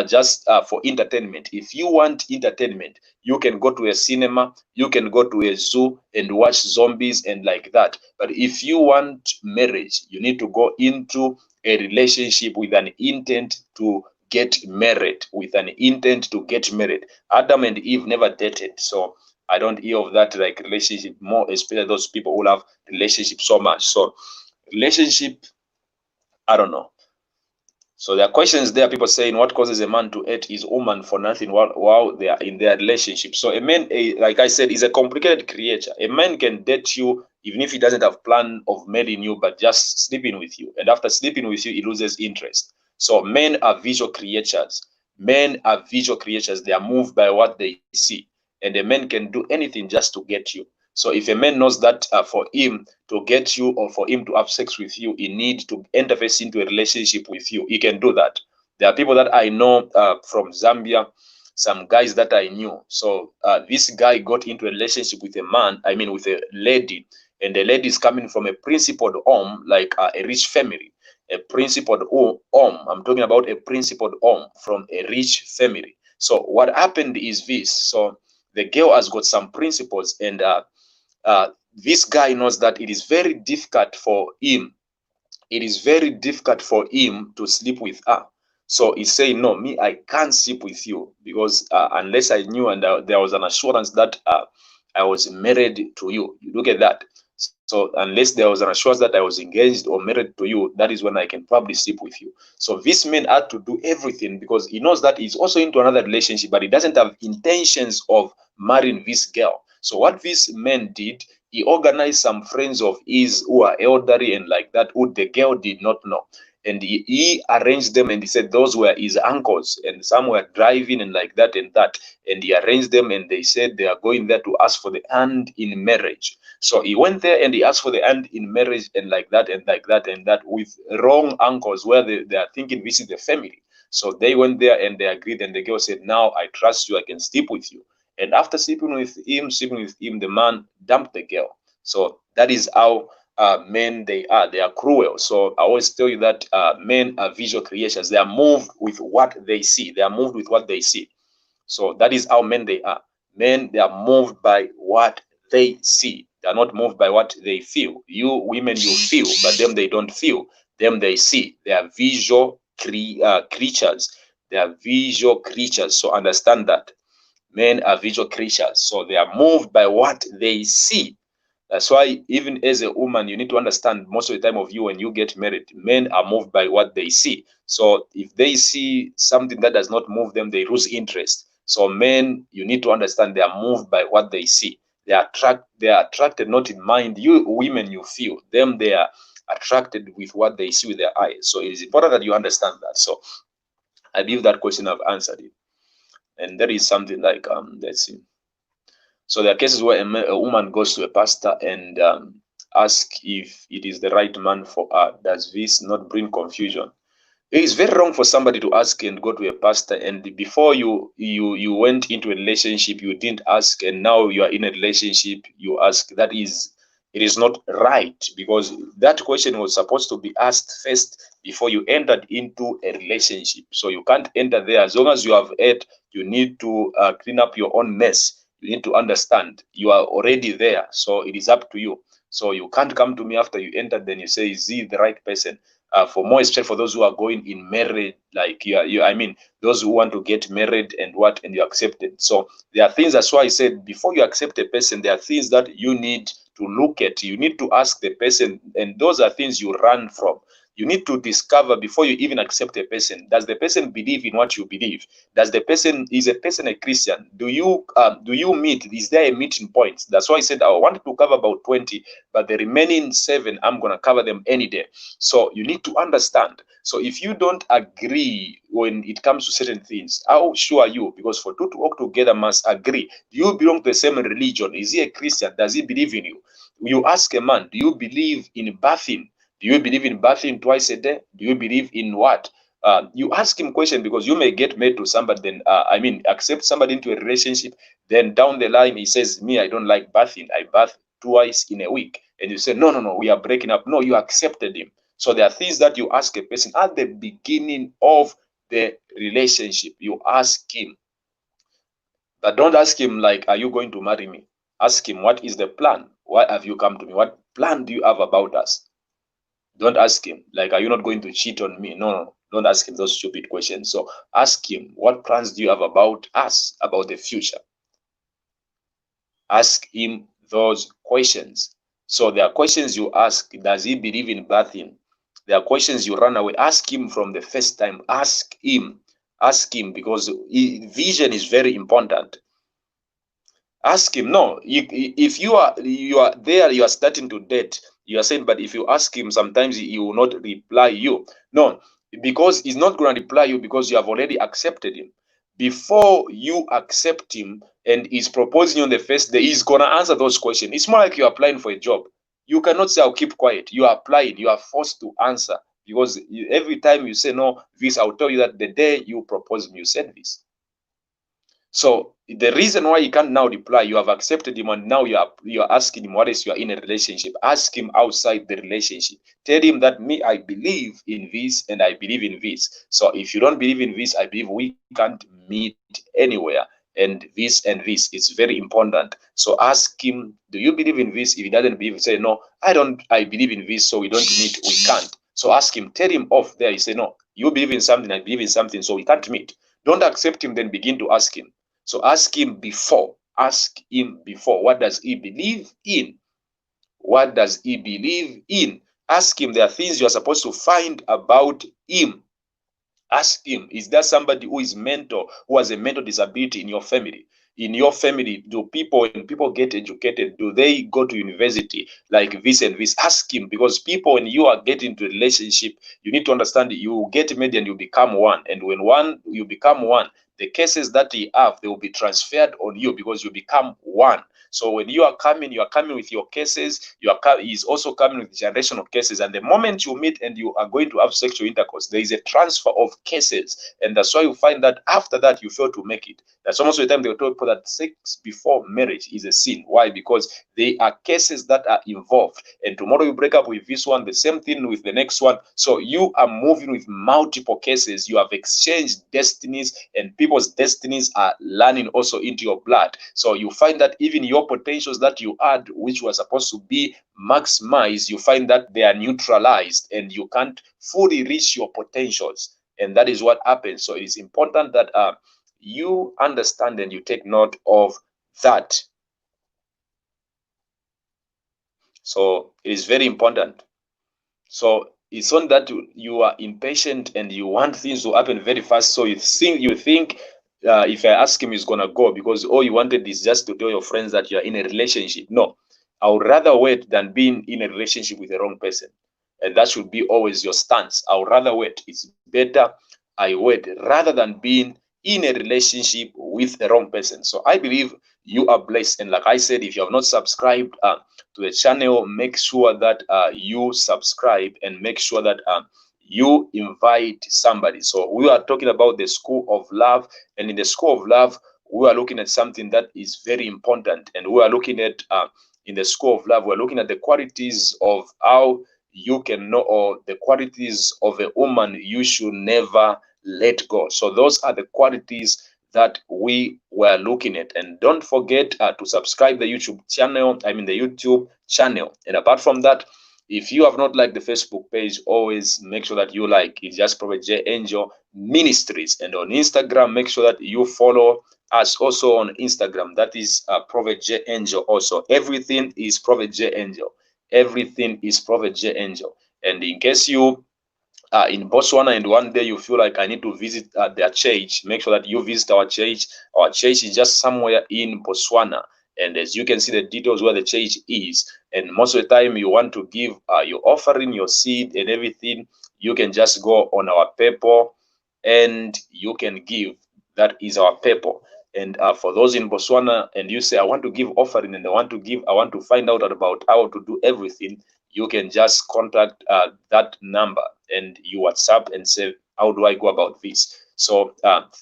just for entertainment. If you want entertainment, you can go to a cinema, you can go to a zoo and watch zombies and like that. But if you want marriage, you need to go into a relationship with an intent to get married, with an intent to get married. Adam and Eve never dated, so I don't hear of that like relationship more, especially those people who love relationship so much. So relationship, I don't know. So there are questions there. People saying what causes a man to hate his woman for nothing while they are in their relationship. So a man, like I said, is a complicated creature. A man can date you even if he doesn't have plan of marrying you, but just sleeping with you. And after sleeping with you, he loses interest. So men are visual creatures. Men are visual creatures. They are moved by what they see. And a man can do anything just to get you. So if a man knows that for him to get you or for him to have sex with you, he needs to interface into a relationship with you. He can do that. There are people that I know from Zambia, some guys that I knew. So this guy got into a relationship with a man, I mean with a lady, and the lady is coming from a principled home, like a rich family. A principled home. I'm talking about a principled home from a rich family. So what happened is this. So the girl has got some principles, and this guy knows that it is very difficult for him. It is very difficult for him to sleep with her. So he's saying, no, me, I can't sleep with you because unless I knew and there was an assurance that I was married to you. You look at that. So unless there was an assurance that I was engaged or married to you, that is when I can probably sleep with you. So this man had to do everything because he knows that he's also into another relationship, but he doesn't have intentions of marrying this girl. So what this man did, he organized some friends of his who are elderly and like that, who the girl did not know. And he arranged them and he said those were his uncles, and some were driving and like that and that. And he arranged them and they said they are going there to ask for the hand in marriage. So he went there and he asked for the hand in marriage and like that and like that and that with wrong uncles where they are thinking this is the family. So they went there and they agreed, and the girl said, now I trust you, I can sleep with you. And after sleeping with him, the man dumped the girl. So that is how men they are. They are cruel. So I always tell you that men are visual creatures. They are moved with what they see. They are moved with what they see. So that is how men they are. Men, they are moved by what they see. They are not moved by what they feel. You women, you feel, but them they don't feel. Them they see. They are visual creatures. They are visual creatures. So understand that men are visual creatures. So they are moved by what they see. That's why even as a woman, you need to understand most of the time of you when you get married, men are moved by what they see. So if they see something that does not move them, they lose interest. So men, you need to understand they are moved by what they see. They are attracted not in mind. You women, you feel them, they are attracted with what they see with their eyes. So it is important that you understand that. So I believe that question I've answered it. And there is something like let's see. So there are cases where a woman goes to a pastor and asks if it is the right man for her. Does this not bring confusion? It is very wrong for somebody to ask and go to a pastor, and before you went into a relationship, you didn't ask, and now you are in a relationship, you ask. That is, it is not right, because that question was supposed to be asked first before you entered into a relationship. So you can't enter there. As long as you have ate, you need to clean up your own mess. You need to understand you are already there, so it is up to you. So you can't come to me after you entered, then you say, is he the right person? For more especially for those who are going in marriage, like I mean, those who want to get married and what, and you accepted. So there are things. That's why I said before you accept a person, there are things that you need to look at. You need to ask the person, and those are things you run from. You need to discover before you even accept a person. Does the person believe in what you believe? Does the person, is a person a Christian? Do you meet? Is there a meeting point? That's why I said I wanted to cover about 20, but the remaining 7, I'm gonna cover them any day. So you need to understand. So if you don't agree when it comes to certain things, how sure are you? Because for two to work together must agree. Do you belong to the same religion? Is he a Christian? Does he believe in you? You ask a man, do you believe in bathing? Do you believe in bathing twice a day? Do you believe in what? You ask him question, because you may get married to somebody, then accept somebody into a relationship, then down the line he says, me, I don't like bathing. I bath twice in a week. And you say, no, we are breaking up. No, you accepted him. So there are things that you ask a person at the beginning of the relationship. You ask him, but don't ask him like, are you going to marry me? Ask him, what is the plan? Why have you come to me? What plan do you have about us? Don't ask him like, are you not going to cheat on me? No. Don't ask him those stupid questions. So ask him, what plans do you have about us, about the future? Ask him those questions. So there are questions you ask. Does he believe in bathing? There are questions you run away. Ask him from the first time. Ask him, because vision is very important. Ask him. No, if you are there, you are starting to date, you are saying, but if you ask him, sometimes he will not reply you. No, because he's not going to reply you because you have already accepted him. Before you accept him and he's proposing you on the first day, he's going to answer those questions. It's more like you're applying for a job. You cannot say, I'll keep quiet. You are applying. You are forced to answer, because every time you say no, this, I'll tell you that the day you propose me, you said this. So the reason why you can't now reply, you have accepted him, and now you are asking him what is you are in a relationship. Ask him outside the relationship. Tell him that I believe in this and I believe in this. So if you don't believe in this, I believe we can't meet anywhere. And this is very important. So ask him, do you believe in this? If he doesn't believe, say no, I believe in this, so we don't meet, we can't. So ask him, tell him off there. You say, no, you believe in something, I believe in something, so we can't meet. Don't accept him, then begin to ask him. So ask him before. Ask him before. What does he believe in? What does he believe in? Ask him. There are things you are supposed to find about him. Ask him. Is there somebody who is mental, who has a mental disability in your family? In your family, when people get educated, do they go to university like this and this? Ask him, because people, when you are getting into a relationship, you need to understand you get married and you become one. And when you become one, the cases that you have, they will be transferred on you because you become one. So when you are coming with your cases. He's also coming with generational cases. And the moment you meet and you are going to have sexual intercourse, there is a transfer of cases. And that's why you find that after that, you fail to make it. That's almost the time they tell people that sex before marriage is a sin. Why? Because they are cases that are involved. And tomorrow you break up with this one, the same thing with the next one. So you are moving with multiple cases. You have exchanged destinies, and people's destinies are learning also into your blood. So you find that even your potentials that you had, which were supposed to be maximized, you find that they are neutralized and you can't fully reach your potentials. And that is what happens. So it is important that you understand and you take note of that. So it is very important. So it's not that you are impatient and you want things to happen very fast. So you think if I ask him, he's gonna go, because all you wanted is just to tell your friends that you are in a relationship. No, I would rather wait than being in a relationship with the wrong person. And that should be always your stance. I would rather wait. It's better I wait rather than being in a relationship with the wrong person. So I believe you are blessed. And like I said, if you have not subscribed to the channel, make sure that you subscribe, and make sure that you invite somebody. So we are talking about the School of Love, and in the School of Love, we are looking at something that is very important. And we are looking at in the School of Love, we're looking at the qualities of how you can know, or the qualities of a woman you should never let go. So those are the qualities that we were looking at. And don't forget to subscribe the YouTube channel, the YouTube channel. And apart from that, if you have not liked the Facebook page, always make sure that you like. It's just Prophet J Angel Ministries. And on Instagram, make sure that you follow us also on Instagram. That is Prophet J Angel also. Everything is Prophet J Angel. Everything is Prophet J Angel. And in case you are in Botswana and one day you feel like I need to visit their church, make sure that you visit our church. Our church is just somewhere in Botswana. And as you can see the details where the church is. And most of the time you want to give your offering, your seed and everything, you can just go on our PayPal and you can give. That is our PayPal. And for those in Botswana, and you say, I want to give offering and I want to find out about how to do everything, you can just contact that number and you WhatsApp and say, how do I go about this? So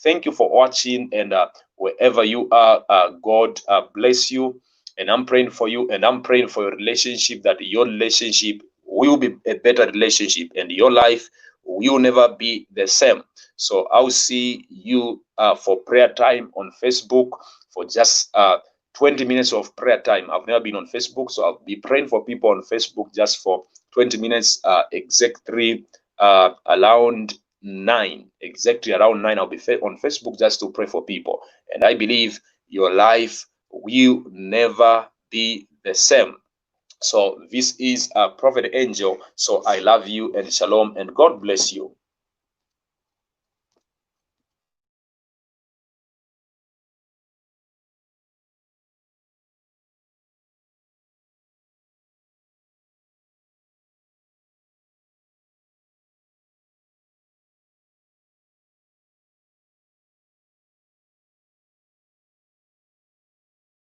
thank you for watching, and wherever you are, God bless you. And I'm praying for you, and I'm praying for your relationship, that your relationship will be a better relationship and your life will never be the same. So I'll see you for prayer time on Facebook for just 20 minutes of prayer time. I've never been on Facebook, so I'll be praying for people on Facebook just for 20 minutes, exactly around 9. Exactly around 9, I'll be on Facebook just to pray for people. And I believe your life will never be the same. So this is a Prophet Angel. So I love you and shalom and God bless you.